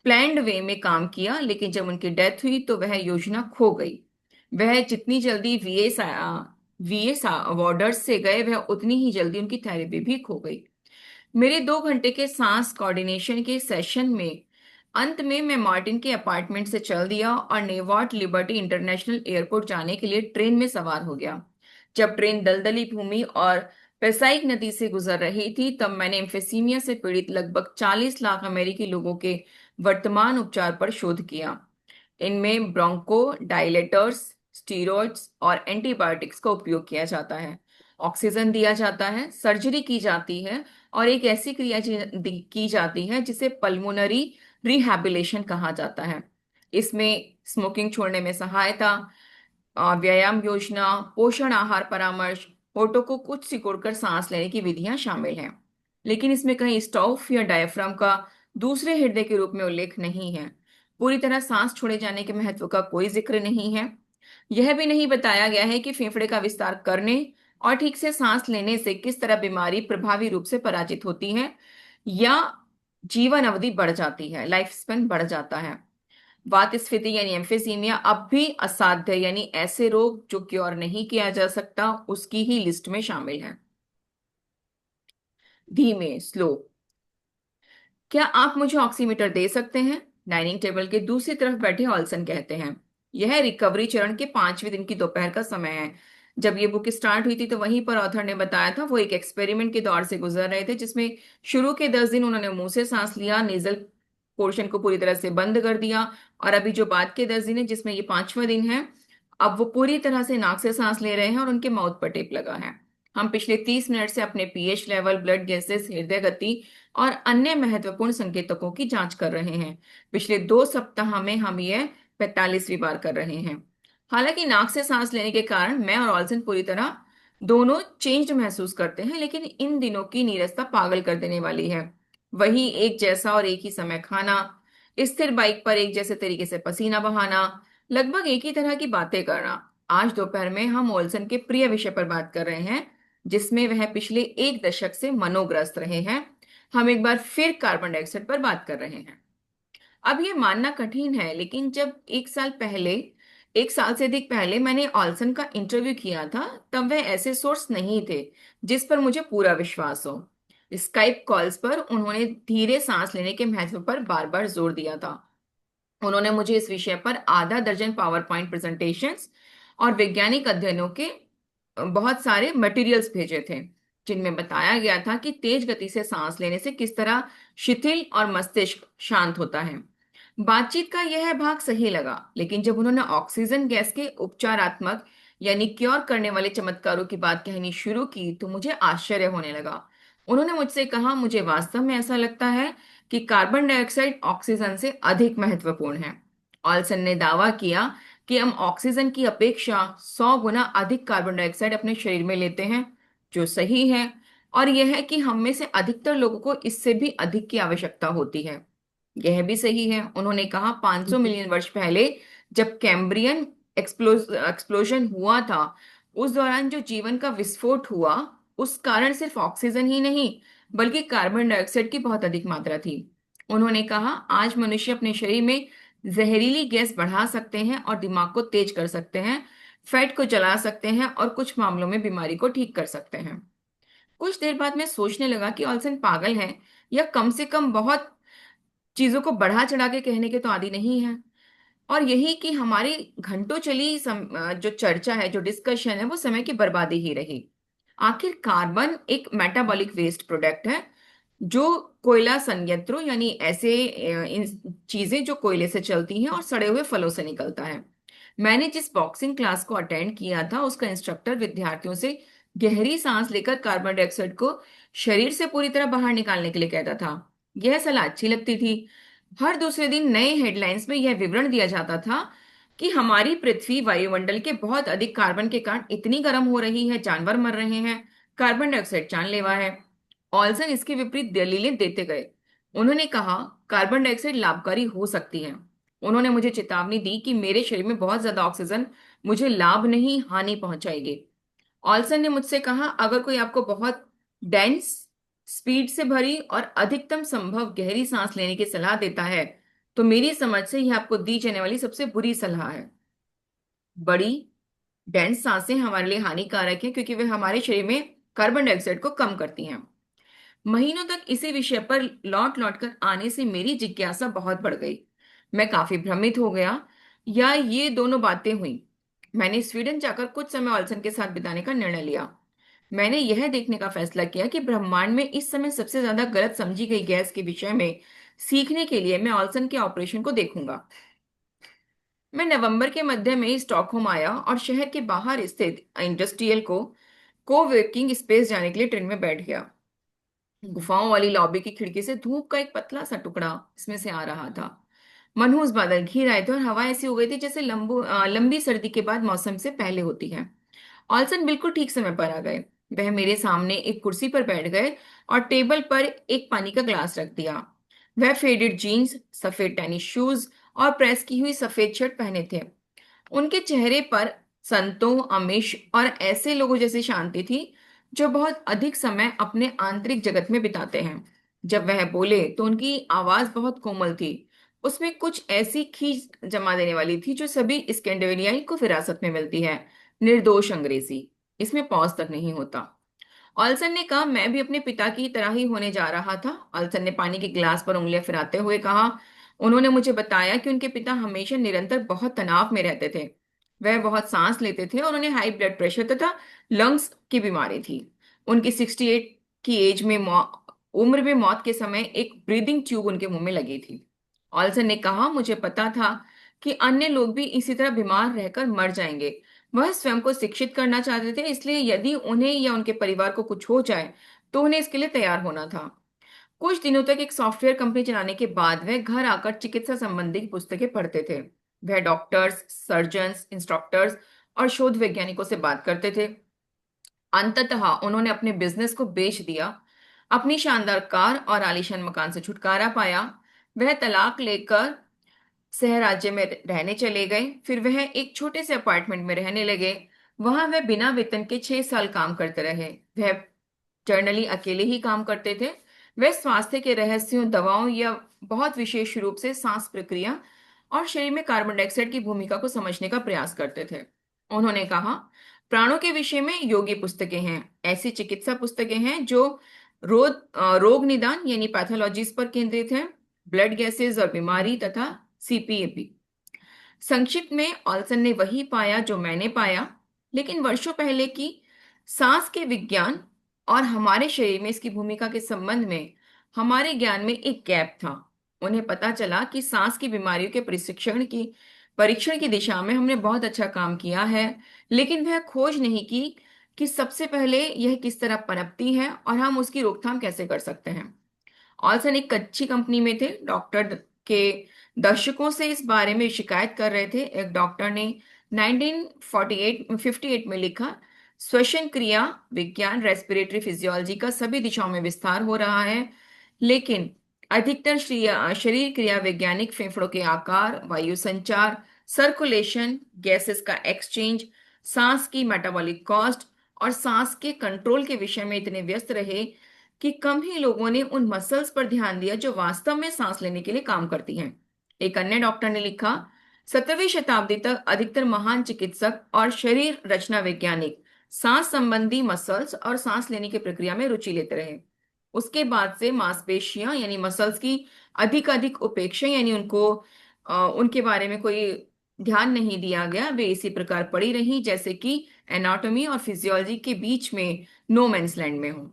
प्लान्ड वे में काम किया, लेकिन जब उनकी डेथ हुई तो वह योजना खो गई। वह जितनी जल्दी वीएस अवार्डर्स से गए, वह उतनी ही जल्दी उनकी थेरेपी भी खो गई। मेरे 2 घंटे के सांस कोऑर्डिनेशन के सेशन में अंत में मैं मार्टिन के अपार्टमेंट से चल दिया और नेवार्ट लिबर्टी इंटरनेशनल एयरपोर्ट जाने के लिए ट्रेन में सवार हो गया। जब ट्रेन दलदली भूमि और पैसाइक नदी से गुजर रही थी, तब मैंने एम्फीसीमिया से पीड़ित लगभग 40 लाख अमेरिकी लोगों के वर्तमान उपचार पर शोध किया। इनमें ब्रोंको डायलेटर्स, स्टीरॉइड्स और एंटीबायोटिक्स का उपयोग किया जाता है। ऑक्सीजन दिया जाता है, सर्जरी की जाती है और एक ऐसी क्रिया की जाती है जिसे पल्मोनरी रिहैबिलिटेशन कहा जाता है। इसमें स्मोकिंग छोड़ने में सहायता, व्यायाम योजना, पोषण आहार परामर्श, होठों को कुछ सिकोड़कर सांस लेने की विधियां शामिल हैं। लेकिन इसमें कहीं स्टॉफ या डायफ्राम का दूसरे हृदय के रूप में उल्लेख नहीं है। पूरी तरह सांस छोड़े जाने के महत्व का कोई जिक्र नहीं है। यह भी नहीं बताया गया है कि फेफड़े का विस्तार करने और ठीक से सांस लेने से किस तरह बीमारी प्रभावी रूप से पराजित होती है या जीवन अवधि बढ़ जाती है, लाइफ स्पेन बढ़ जाता है। वात स्फीति यानी एम्फीसीमिया अब भी असाध्य यानी ऐसे रोग जो क्योर नहीं किया जा सकता उसकी ही लिस्ट में शामिल है। धीमे स्लो, क्या आप मुझे ऑक्सीमीटर दे सकते हैं? डाइनिंग टेबल के दूसरी तरफ बैठे ऑल्सन कहते हैं। यह रिकवरी चरण के 5वें दिन की दोपहर का समय है। जब ये बुक स्टार्ट हुई थी तो वहीं पर ऑथर ने बताया था वो एक एक्सपेरिमेंट के दौर से गुजर रहे थे, जिसमें शुरू के 10 दिन उन्होंने मुंह से सांस लिया, नेजल पोर्शन को पूरी तरह से बंद कर दिया, और अभी जो बाद के 10 दिन है जिसमें ये 5वां दिन है, अब वो पूरी तरह से नाक से सांस ले रहे हैं और उनके माउथ पर टेप लगा है। हम पिछले 30 मिनट से अपने पीएच लेवल, ब्लड गैसेस, हृदय गति और अन्य महत्वपूर्ण संकेतकों की जांच कर रहे हैं। पिछले 2 सप्ताह में हम यह 45वीं बार कर रहे हैं। हालांकि नाक से सांस लेने के कारण मैं और ऑल्सन पूरी तरह दोनों चेंज्ड महसूस करते हैं, लेकिन इन दिनों की नीरसता पागल कर देने वाली है। वही एक जैसा और एक ही समय खाना, स्थिर बाइक पर एक जैसे तरीके से पसीना बहाना, लगभग एक ही तरह की बातें करना। आज दोपहर में हम ओल्सन के प्रिय विषय पर बात कर रहे हैं, जिसमें वह पिछले 1 दशक से मनोग्रस्त रहे हैं। हम एक बार फिर कार्बन डाइऑक्साइड पर बात कर रहे हैं। अब ये मानना कठिन है, लेकिन जब 1 साल से अधिक पहले मैंने ऑल्सन का इंटरव्यू किया था, तब वह ऐसे सोर्स नहीं थे जिस पर मुझे पूरा विश्वास हो। स्काइप कॉल्स पर उन्होंने धीरे सांस लेने के महत्व पर बार बार जोर दिया था। उन्होंने मुझे इस विषय पर आधा दर्जन पावर पॉइंट प्रेजेंटेशंस और वैज्ञानिक अध्ययनों के बहुत सारे मटेरियल्स भेजे थे, जिनमें बताया गया था कि तेज गति से सांस लेने से किस तरह शिथिल और मस्तिष्क शांत होता है। बातचीत का यह भाग सही लगा, लेकिन जब उन्होंने ऑक्सीजन गैस के उपचारात्मक यानी क्योर करने वाले चमत्कारों की बात कहनी शुरू की तो मुझे आश्चर्य होने लगा। उन्होंने मुझसे कहा, मुझे वास्तव में ऐसा लगता है कि कार्बन डाइऑक्साइड ऑक्सीजन से अधिक महत्वपूर्ण है। ऑल्सन ने दावा किया कि हम ऑक्सीजन की अपेक्षा 100 गुना अधिक कार्बन डाइऑक्साइड अपने शरीर में लेते हैं, जो सही है, और यह है कि हम में से अधिकतर लोगों को इससे भी अधिक की आवश्यकता होती है। यह भी सही है। उन्होंने कहा, 500 मिलियन वर्ष पहले जब कैम्ब्रियन एक्सप्लोजन हुआ था, उस दौरान जो जीवन का विस्फोट हुआ, उस कारण सिर्फ ऑक्सीजन ही नहीं बल्कि कार्बन डाइऑक्साइड की बहुत अधिक मात्रा थी। उन्होंने कहा, आज मनुष्य अपने शरीर में जहरीली गैस बढ़ा सकते हैं और दिमाग को तेज कर सकते हैं, फैट को जला सकते हैं और कुछ मामलों में बीमारी को ठीक कर सकते हैं। कुछ देर बाद मैं सोचने लगा कि ऑल्सन पागल है या कम से कम बहुत चीजों को बढ़ा चढ़ा के कहने के तो आदी नहीं है। और यही कि हमारी घंटों चली जो चर्चा है, जो डिस्कशन है, वो समय की बर्बादी ही रही। आखिर कार्बन एक मेटाबॉलिक वेस्ट प्रोडक्ट है, जो कोयला संयंत्रों यानी ऐसे इन चीजें जो कोयले से चलती हैं और सड़े हुए फलों से निकलता है। मैंने जिस बॉक्सिंग क्लास को अटेंड किया था, उसका इंस्ट्रक्टर विद्यार्थियों से गहरी सांस लेकर कार्बन डाइऑक्साइड को शरीर से पूरी तरह बाहर निकालने के लिए कहता था। यह सलाह अच्छी लगती थी। हर दूसरे दिन नए हेडलाइंस में यह विवरण दिया जाता था कि हमारी पृथ्वी वायुमंडल के बहुत अधिक कार्बन के कारण इतनी गर्म हो रही है, जानवर मर रहे हैं, कार्बन डाइऑक्साइड जानलेवा है। ऑल्सन इसके विपरीत दलीलें देते गए। उन्होंने कहा, कार्बन डाइऑक्साइड लाभकारी हो सकती है। उन्होंने मुझे चेतावनी दी कि मेरे शरीर में बहुत ज्यादा ऑक्सीजन मुझे लाभ नहीं हानि पहुंचाएगी। ऑल्सन ने मुझसे कहा, अगर कोई आपको बहुत डेंस, स्पीड से भरी और अधिकतम संभव गहरी सांस लेने की सलाह देता है, तो मेरी समझ से यह आपको दी जाने वाली सबसे बुरी सलाह है। बड़ी डेंस सांसें हमारे लिए हानिकारक हैं क्योंकि वे हमारे शरीर में कार्बन डाइऑक्साइड को कम करती हैं। महीनों तक इसी विषय पर लौट लौट कर आने से मेरी जिज्ञासा बहुत बढ़ गई। मैं काफी भ्रमित हो गया, या ये दोनों बातें हुई। मैंने स्वीडन जाकर कुछ समय ऑल्सन के साथ बिताने का निर्णय लिया। मैंने यह देखने का फैसला किया कि ब्रह्मांड में इस समय सबसे ज्यादा गलत समझी गई गैस के विषय में सीखने के लिए मैं ऑल्सन के ऑपरेशन को देखूंगा। मैं नवंबर के मध्य में स्टॉकहोम आया और शहर के बाहर स्थित इंडस्ट्रियल को को वर्किंग स्पेस जाने के लिए ट्रेन में बैठ गया। गुफाओं वाली लॉबी की खिड़की से धूप का एक पतला सा टुकड़ा इसमें से आ रहा था। मनहूस बादल घिर आए थे और हवा ऐसी हो गई थी जैसे लंबी सर्दी के बाद मौसम से पहले होती है। ऑल्सन बिल्कुल ठीक समय पर आ गए। वह मेरे सामने एक कुर्सी पर बैठ गए और टेबल पर एक पानी का ग्लास रख दिया। वह फेडेड जीन्स, सफेद टेनिस शूज और प्रेस की हुई सफेद शर्ट पहने थे। उनके चेहरे पर संतों, आमिष और ऐसे लोगों जैसी शांति थी जो बहुत अधिक समय अपने आंतरिक जगत में बिताते हैं। जब वह बोले तो उनकी आवाज बहुत कोमल थी। उसमें कुछ ऐसी खींच जमा देने वाली थी जो सभी स्कैंडिनेवियाई को विरासत में मिलती है। निर्दोष अंग्रेजी, इसमें पॉज तक नहीं होता। ऑल्सन ने कहा, मैं भी अपने पिता की तरह ही होने जा रहा था। ऑल्सन ने पानी के गिलास पर उंगलियां फिराते हुए कहा, उन्होंने मुझे बताया कि उनके पिता हमेशा निरंतर बहुत तनाव में रहते थे। वह बहुत सांस लेते थे और उन्हें हाई ब्लड प्रेशर तथा लंग्स की बीमारी थी। उनकी 68 की एज में उम्र में मौत के समय एक ब्रीदिंग ट्यूब उनके मुंह में लगी थी। ऑल्सन ने कहा, मुझे पता था कि अन्य लोग भी इसी तरह बीमार रहकर मर जाएंगे। वह स्वयं को शिक्षित करना चाहते थे, इसलिए यदि उन्हें या उनके परिवार को कुछ हो जाए तो उन्हें इसके लिए तैयार होना था। कुछ दिनों तक एक सॉफ्टवेयर कंपनी चलाने के बाद वह घर आकर चिकित्सा संबंधी पुस्तकें पढ़ते थे। वह डॉक्टर्स, सर्जन्स, इंस्ट्रक्टर्स और शोध वैज्ञानिकों से बात करते थे। अंततः उन्होंने अपने बिजनेस को बेच दिया, अपनी शानदार कार और आलीशान मकान से छुटकारा पाया। वह तलाक लेकर शहर राज्य में रहने चले गए। फिर वह एक छोटे से अपार्टमेंट में रहने लगे। वहां वह बिना वेतन के 6 साल काम करते रहे। वह जर्नली अकेले ही काम करते थे। वे स्वास्थ्य के रहस्यों, दवाओं या बहुत विशेष रूप से सांस प्रक्रिया और शरीर में कार्बन डाइऑक्साइड की भूमिका को समझने का प्रयास करते थे। उन्होंने कहा, प्राणों के विषय में योगी पुस्तकें हैं, ऐसी चिकित्सा पुस्तकें हैं जो रोग निदान यानी पैथोलॉजीज पर केंद्रित है, ब्लड गैसेज और बीमारी तथा सीपीएपी। संक्षिप्त में ऑल्सन ने वही पाया जो मैंने पाया, लेकिन वर्षों पहले की सांस के विज्ञान और हमारे शरीर में इसकी भूमिका के संबंध में हमारे ज्ञान में एक गैप था। उन्हें पता चला कि सांस की बीमारियों के परीक्षण की दिशा में हमने बहुत अच्छा काम किया है, लेकिन वह खोज नहीं की कि सबसे पहले यह किस तरह पनपती है और हम उसकी रोकथाम कैसे कर सकते हैं। ऑल्सन एक अच्छी कंपनी में थे। डॉक्टर के दर्शकों से इस बारे में शिकायत कर रहे थे। एक डॉक्टर ने 1958 में लिखा, श्वसन क्रिया विज्ञान, रेस्पिरेटरी फिजियोलॉजी का सभी दिशाओं में विस्तार हो रहा है, लेकिन अधिकतर शरीर क्रिया वैज्ञानिक फेफड़ों के आकार, वायु संचार, सर्कुलेशन, गैसेस का एक्सचेंज, सांस की मेटाबॉलिक कॉस्ट और सांस के कंट्रोल के विषय में इतने व्यस्त रहे कि कम ही लोगों ने उन मसल्स पर ध्यान दिया जो वास्तव में सांस लेने के लिए काम करती हैं। एक अन्य डॉक्टर ने लिखा, 17वीं शताब्दी तक अधिकतर महान चिकित्सक और शरीर रचना वैज्ञानिक सांस संबंधी मसल्स और सांस लेने की प्रक्रिया में रुचि लेते रहे। उसके बाद से मांसपेशियां यानी मसल्स की अधिक अधिक उपेक्षा यानी उनके बारे में कोई ध्यान नहीं दिया गया। वे इसी प्रकार पड़ी रही जैसे कि एनाटॉमी और फिजियोलॉजी के बीच में नो मैंस लैंड में हो।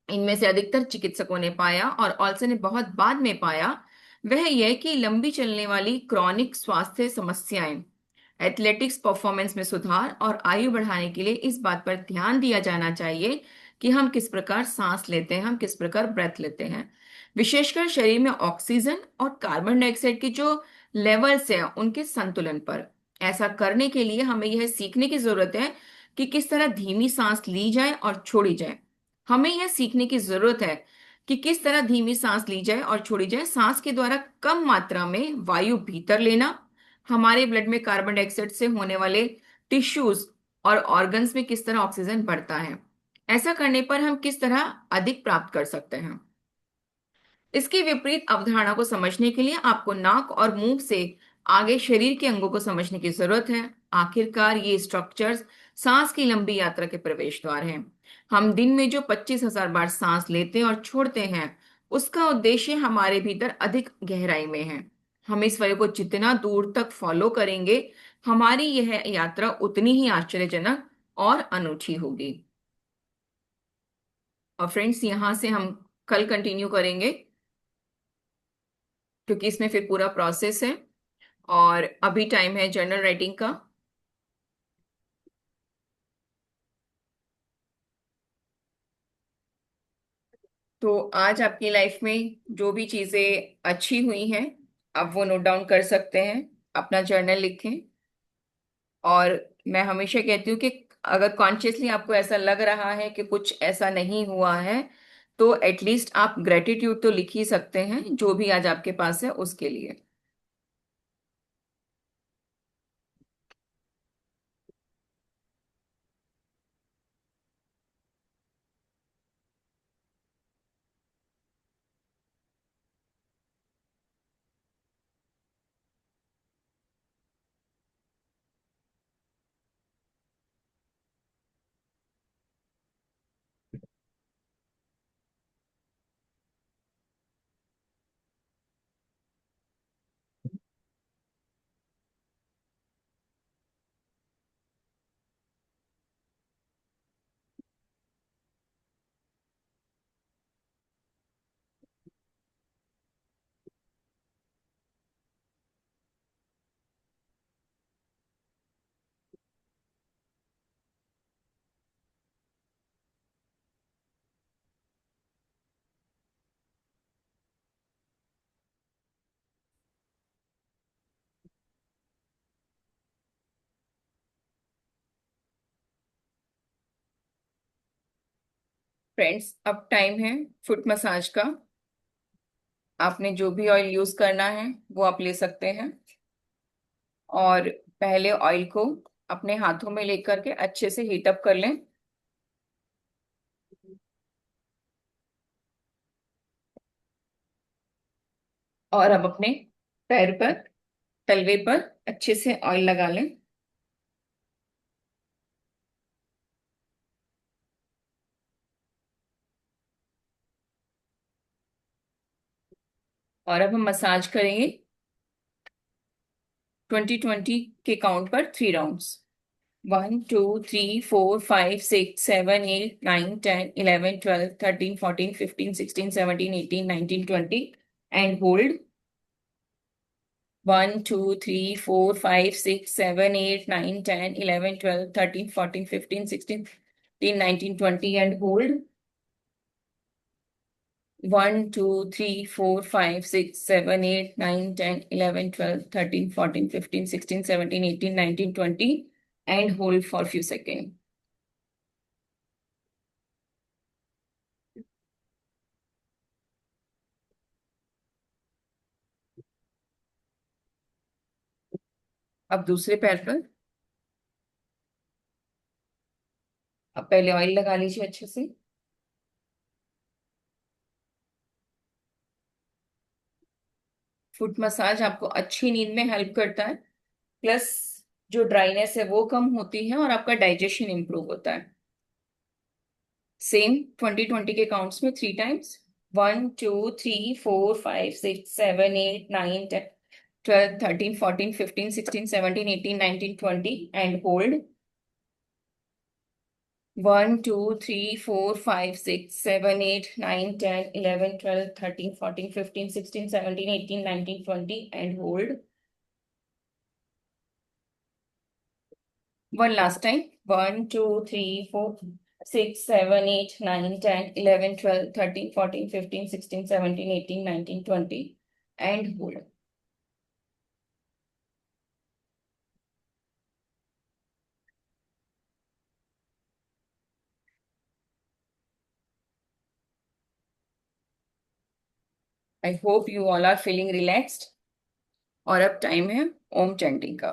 इनमें से अधिकतर चिकित्सकों ने पाया और ऑल्सन ने बहुत बाद में पाया, वह यह कि लंबी चलने वाली क्रॉनिक स्वास्थ्य समस्याएं, एथलेटिक्स परफॉर्मेंस में सुधार और आयु बढ़ाने के लिए इस बात पर ध्यान दिया जाना चाहिए कि हम किस प्रकार सांस लेते हैं, हम किस प्रकार ब्रेथ लेते हैं, विशेषकर शरीर में ऑक्सीजन और कार्बन डाइऑक्साइड की जो लेवल्स हैं उनके संतुलन पर। ऐसा करने के लिए हमें यह सीखने की जरूरत है कि किस तरह धीमी सांस ली जाए और छोड़ी जाए। हमें यह सीखने की जरूरत है कि किस तरह धीमी सांस ली जाए और छोड़ी जाए। सांस के द्वारा कम मात्रा में वायु भीतर लेना, हमारे ब्लड में कार्बन डाइऑक्साइड से होने वाले टिश्यूज और ऑर्गन्स में किस तरह ऑक्सीजन बढ़ता है, ऐसा करने पर हम किस तरह अधिक प्राप्त कर सकते हैं। इसकी विपरीत अवधारणा को समझने के लिए आपको नाक और मुंह से आगे शरीर के अंगों को समझने की जरूरत है। आखिरकार ये स्ट्रक्चर्स सांस की लंबी यात्रा के प्रवेश द्वार हैं। हम दिन में जो 25,000 बार सांस लेते और छोड़ते हैं, उसका उद्देश्य हमारे भीतर अधिक गहराई में है। हम इस वजह को जितना दूर तक फॉलो करेंगे, हमारी यह यात्रा उतनी ही आश्चर्यजनक और अनूठी होगी। और फ्रेंड्स, यहां से हम कल कंटिन्यू करेंगे क्योंकि इसमें फिर पूरा प्रोसेस है और अभी टाइम है जर्नल राइटिंग का। तो आज आपकी लाइफ में जो भी चीजें अच्छी हुई हैं, आप वो नोट डाउन कर सकते हैं, अपना जर्नल लिखें। और मैं हमेशा कहती हूँ कि अगर कॉन्शियसली आपको ऐसा लग रहा है कि कुछ ऐसा नहीं हुआ है, तो एटलीस्ट आप ग्रेटिट्यूड तो लिख ही सकते हैं जो भी आज आपके पास है उसके लिए। फ्रेंड्स, अब टाइम है फुट मसाज का। आपने जो भी ऑयल यूज करना है वो आप ले सकते हैं। और पहले ऑयल को अपने हाथों में लेकर के अच्छे से हीट अप कर लें। और अब अपने पैर पर, तलवे पर अच्छे से ऑयल लगा लें। और अब हम मसाज करेंगे 20-20 के काउंट पर 3 rounds. 1 2 3 4 5 6 7 8 9 10 11 12 13 14 15 16 17 18 19 20 and hold. 1 2 3 4 5 6 7 8 9 10 11 12 13 14 15 16 17 18 19 20 and hold. 1 2 3 4 5 6 7 8 9 10 11 12 13 14 15 16 17 18 19 20 and hold for few second. अब दूसरे पैर पर, अब पहले ऑयल लगा लीजिए अच्छे से। फुट मसाज आपको अच्छी नींद में हेल्प करता है, प्लस जो ड्राइनेस है वो कम होती है और आपका डाइजेशन इंप्रूव होता है। सेम 20-20 के काउंट्स में 3 times. 1 2 3 4 5 6 7 8 9 10 12 13 14 15 16 17 18 19 20 and hold. 1 2 3 4 5 6 7 8 9 10 11 12 13 14 15 16 17 18 19 20 and hold. One last time. 1 2 3 4 6 7 8 9 10 11 12 13 14 15 16 17 18 19 20 and hold. I hope you all are feeling relaxed. और अब टाइम है ओम चैंटिंग का।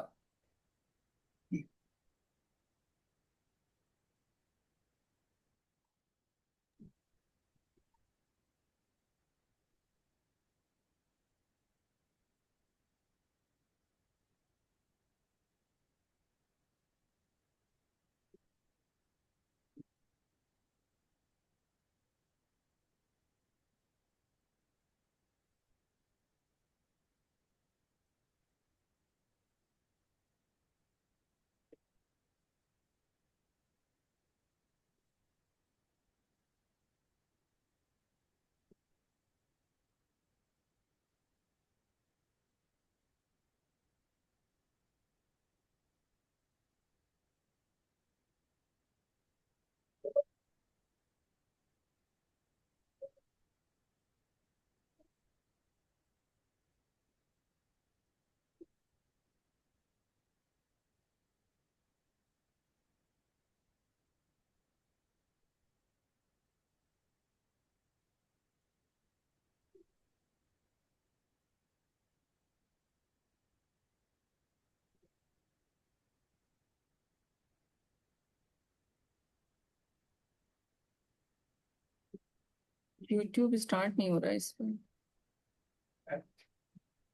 यूट्यूब स्टार्ट नहीं हो रहा है इस पर।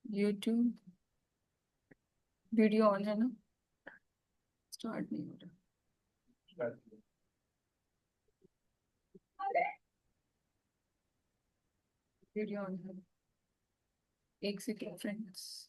यूट्यूब वीडियो ऑन है ना, स्टार्ट नहीं हो रहा। वीडियो ऑन है, एक सेकेंड फ्रेंड्स।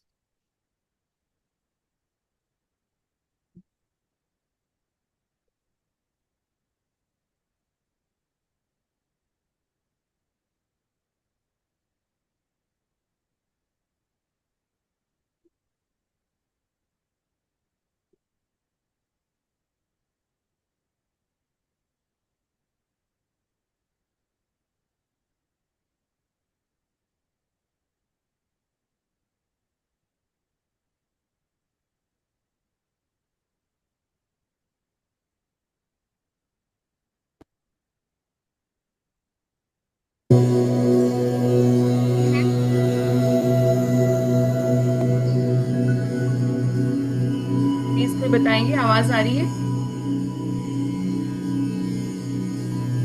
प्लीज कोई बताएंगे, आवाज आ रही है?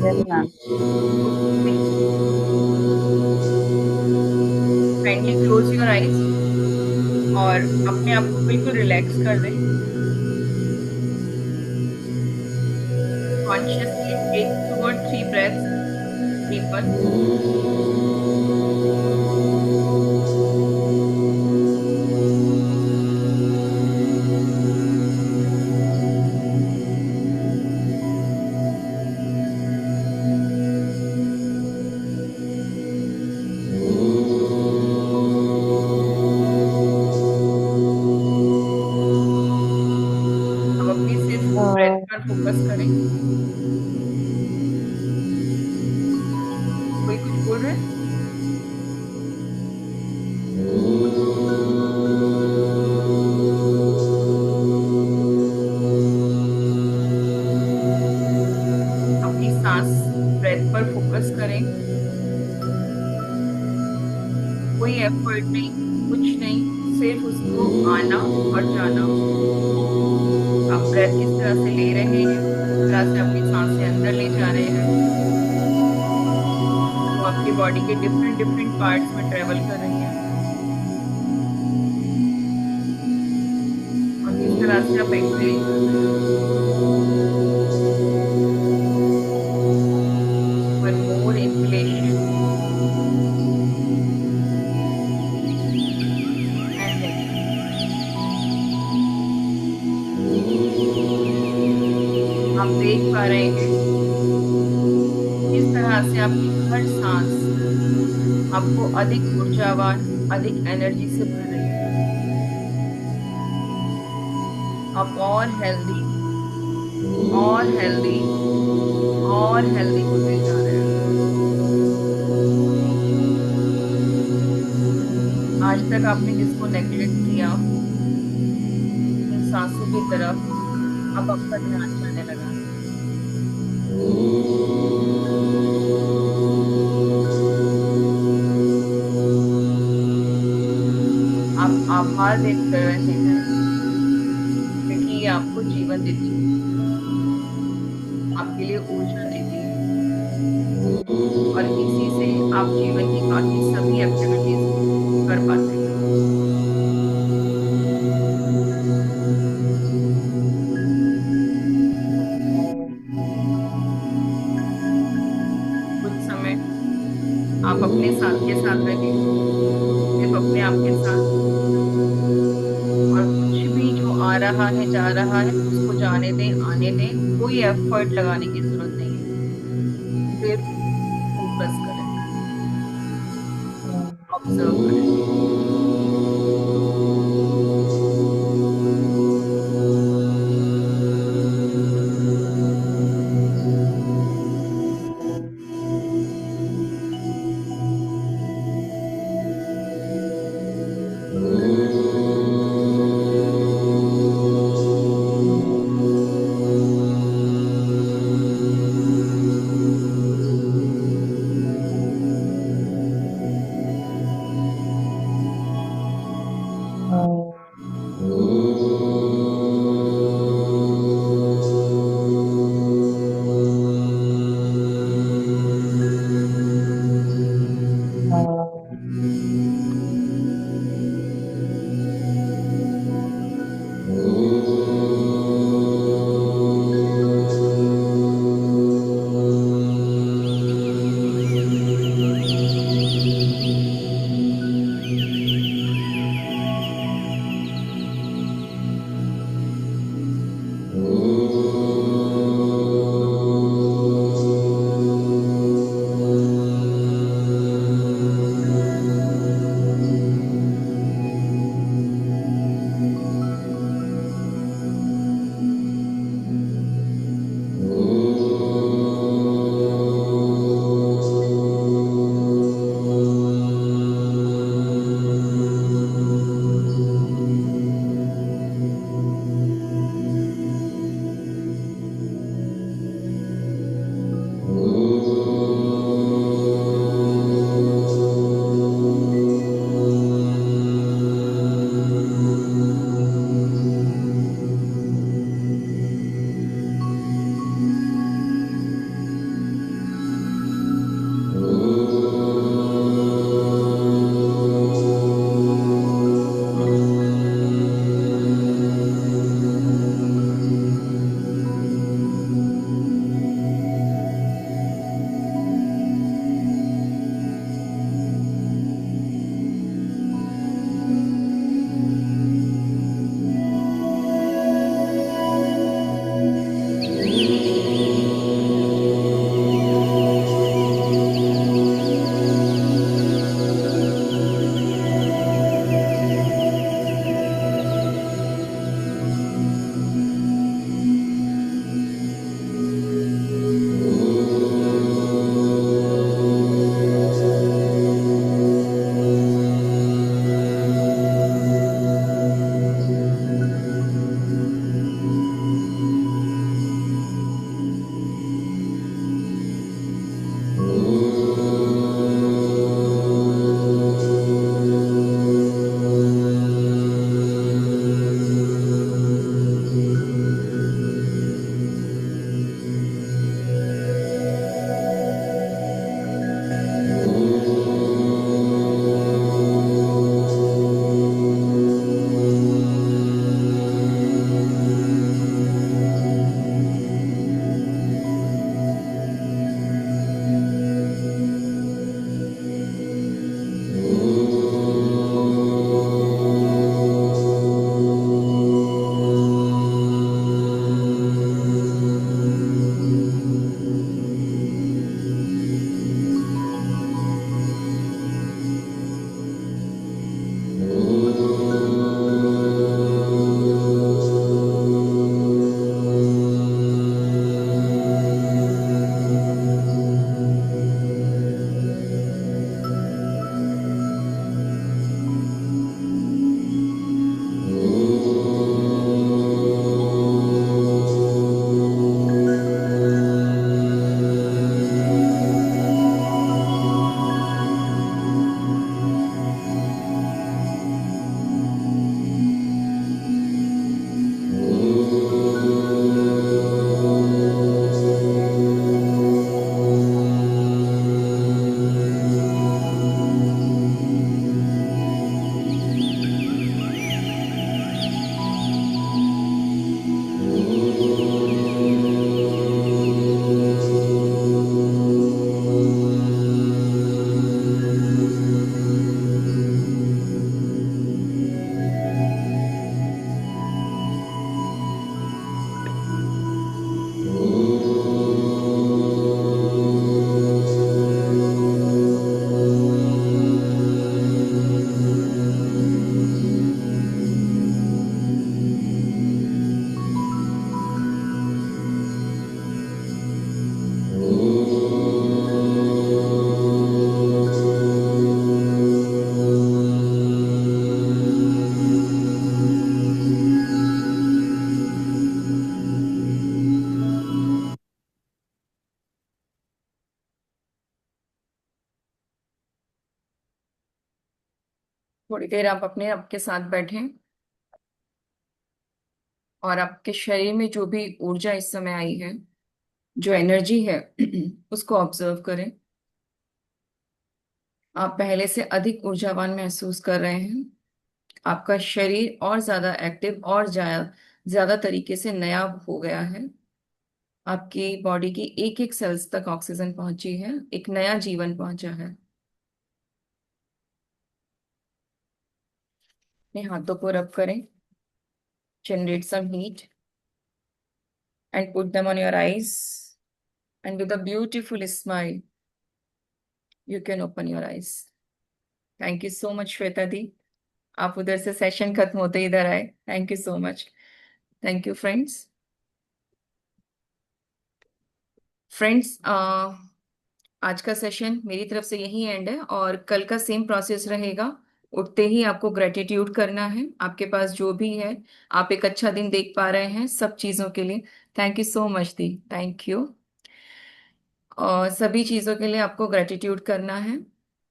Yes ma'am. Kindly close your eyes और अपने आप को बिल्कुल रिलैक्स कर दें। कॉन्शियसली टेक 2 और 3 ब्रेथ्स डीपर। अब अपनी सिर्फ ब्रेथ पर फोकस करें। कोई कुछ बोल रहा है? अपनी सांस, ब्रेथ पर फोकस करें। कोई एफर्ट नहीं, कुछ नहीं, सिर्फ उसको आना और जाना। आप ब्रेथ किस तरह से ले रहे हैं, किस तरह से अपनी सांसें अंदर ले जा रहे हैं, वो आपकी बॉडी के डिफरेंट डिफरेंट पार्ट्स में ट्रेवल कर रही है। और किस तरह से आप एक्सहेल कर रहे हैं। वन मोर इनहेलेशन एंड आप देख पा रहे हैं किस तरह से आपकी हर सांस आपको अधिक ऊर्जावान, अधिक एनर्जी से भर रही है। आप और हेल्दी और हेल्दी और हेल्दी होते जा रहे हैं। आज तक आपने जिसको नेग्लेक्ट किया, इन सांसों की तरफ अब आपका ध्यान जाने लगा। आप आभार व्यक्त कर रहे हैं क्योंकि ये आपको जीवन देती है, आपके लिए ऊर्जा देती है और इसी से आप जीवन की बाकी सभी एक्टिविटीज कर पाते हैं। कुछ समय आप अपने साथ के साथ रहें, सिर्फ अपने आप के साथ, और कुछ भी जो आ रहा है जा रहा है उसको जाने दें, आने दें। कोई एफर्ट लगाने की जरूरत नहीं है, सिर्फ फोकस करें, ऑब्जर्व करें। थोड़ी देर आप अपने आपके साथ बैठें और आपके शरीर में जो भी ऊर्जा इस समय आई है, जो एनर्जी है, उसको ऑब्जर्व करें। आप पहले से अधिक ऊर्जावान महसूस कर रहे हैं। आपका शरीर और ज्यादा एक्टिव और ज्यादा ज्यादा तरीके से नया हो गया है। आपकी बॉडी की एक एक सेल्स तक ऑक्सीजन पहुंची है, एक नया जीवन पहुंचा है। अपने हाथों को रब करें, generate some heat and put them on your eyes and with a beautiful smile you can open your eyes. Thank you so much Shweta दी, आप उधर से सेशन खत्म होते इधर आए। Thank you so much. Thank you friends. Friends, आज का सेशन मेरी तरफ से यही एंड है और कल का सेम प्रोसेस रहेगा। उठते ही आपको ग्रेटिट्यूड करना है, आपके पास जो भी है। आप एक अच्छा दिन देख पा रहे हैं सब चीज़ों के लिए। Thank you so much the, thank you. और सभी चीज़ों के लिए आपको ग्रेटिट्यूड करना है।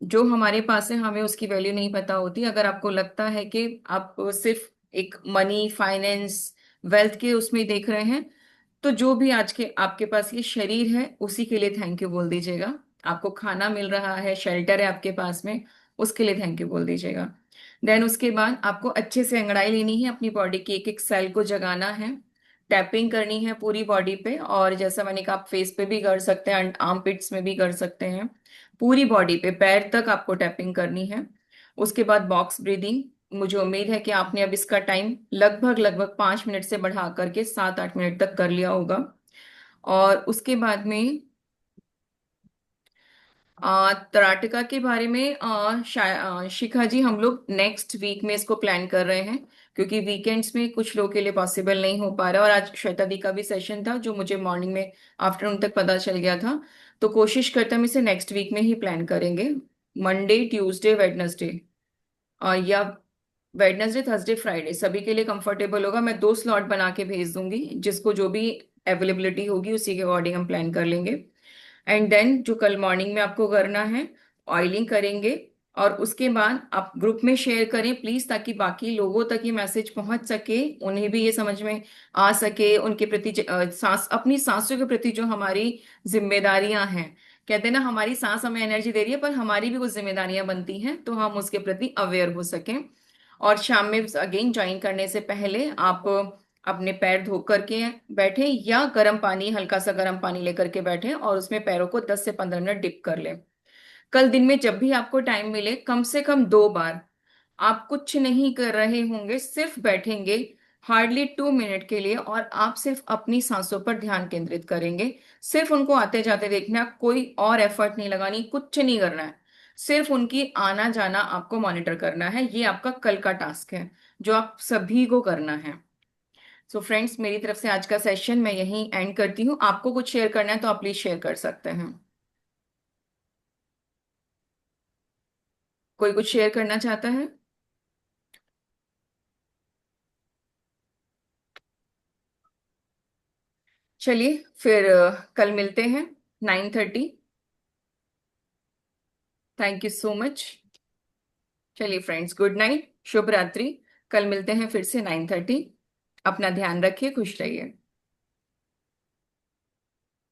जो हमारे पास है हमें उसकी वैल्यू नहीं पता होती। अगर आपको लगता है कि आप सिर्फ एक मनी फाइनेंस वेल्थ के उसमें देख रहे हैं, तो जो भी आज के आपके पास ये शरीर है उसी के लिए थैंक यू बोल दीजिएगा। आपको खाना मिल रहा है, शेल्टर है आपके पास में, उसके लिए थैंक यू बोल दीजिएगा। देन उसके बाद आपको अच्छे से अंगड़ाई लेनी है, अपनी बॉडी की एक एक सेल को जगाना है। टैपिंग करनी है पूरी बॉडी पे, और जैसा मैंने कहा आप फेस पे भी कर सकते हैं, आर्म पिट्स में भी कर सकते हैं। पूरी बॉडी पे पैर तक आपको टैपिंग करनी है। उसके बाद बॉक्स ब्रीदिंग। मुझे उम्मीद है कि आपने अब इसका टाइम लगभग लगभग 5 मिनट से बढ़ा करके 7-8 मिनट तक कर लिया होगा। और उसके बाद में तराटका के बारे में शिखा जी हम लोग नेक्स्ट वीक में इसको प्लान कर रहे हैं, क्योंकि वीकेंड्स में कुछ लोगों के लिए पॉसिबल नहीं हो पा रहा है। और आज श्वेता दी का भी सेशन था जो मुझे मॉर्निंग में आफ्टरनून तक पता चल गया था। तो कोशिश करते हैं हम इसे नेक्स्ट वीक में ही प्लान करेंगे। मंडे ट्यूसडे वेडनेसडे, या वेडनेसडे थर्सडे फ्राइडे, सभी के लिए कंफर्टेबल होगा। मैं 2 स्लॉट बना के भेज दूंगी, जिसको जो भी अवेलेबिलिटी होगी उसी के अकॉर्डिंग हम प्लान कर लेंगे। एंड देन जो कल मॉर्निंग में आपको करना है, ऑयलिंग करेंगे। और उसके बाद आप ग्रुप में शेयर करें प्लीज, ताकि बाकी लोगों तक ये मैसेज पहुंच सके, उन्हें भी ये समझ में आ सके उनके प्रति सांस, अपनी सांसों के प्रति जो हमारी जिम्मेदारियां हैं। कहते हैं ना, हमारी सांस हमें एनर्जी दे रही है, पर हमारी भी कुछ जिम्मेदारियां बनती हैं, तो हम उसके प्रति अवेयर हो सकें। और शाम में अगेन ज्वाइन करने से पहले आप अपने पैर धो करके बैठे, या गर्म पानी, हल्का सा गर्म पानी लेकर के बैठे और उसमें पैरों को 10 से 15 मिनट डिप कर लें। कल दिन में जब भी आपको टाइम मिले कम से कम 2 बार, आप कुछ नहीं कर रहे होंगे, सिर्फ बैठेंगे हार्डली 2 मिनट के लिए, और आप सिर्फ अपनी सांसों पर ध्यान केंद्रित करेंगे। सिर्फ उनको आते जाते देखना, कोई और एफर्ट नहीं लगानी, कुछ नहीं करना है। सिर्फ उनकी आना जाना आपको मॉनिटर करना है। ये आपका कल का टास्क है जो आप सभी को करना है। सो फ्रेंड्स, मेरी तरफ से आज का सेशन मैं यहीं एंड करती हूँ। आपको कुछ शेयर करना है तो आप प्लीज शेयर कर सकते हैं। कोई कुछ शेयर करना चाहता है? चलिए फिर कल मिलते हैं 9:30। Thank you so much. चलिए फ्रेंड्स, गुड नाइट, शुभ रात्रि। कल मिलते हैं फिर से 9:30। अपना ध्यान रखिए, खुश रहिए।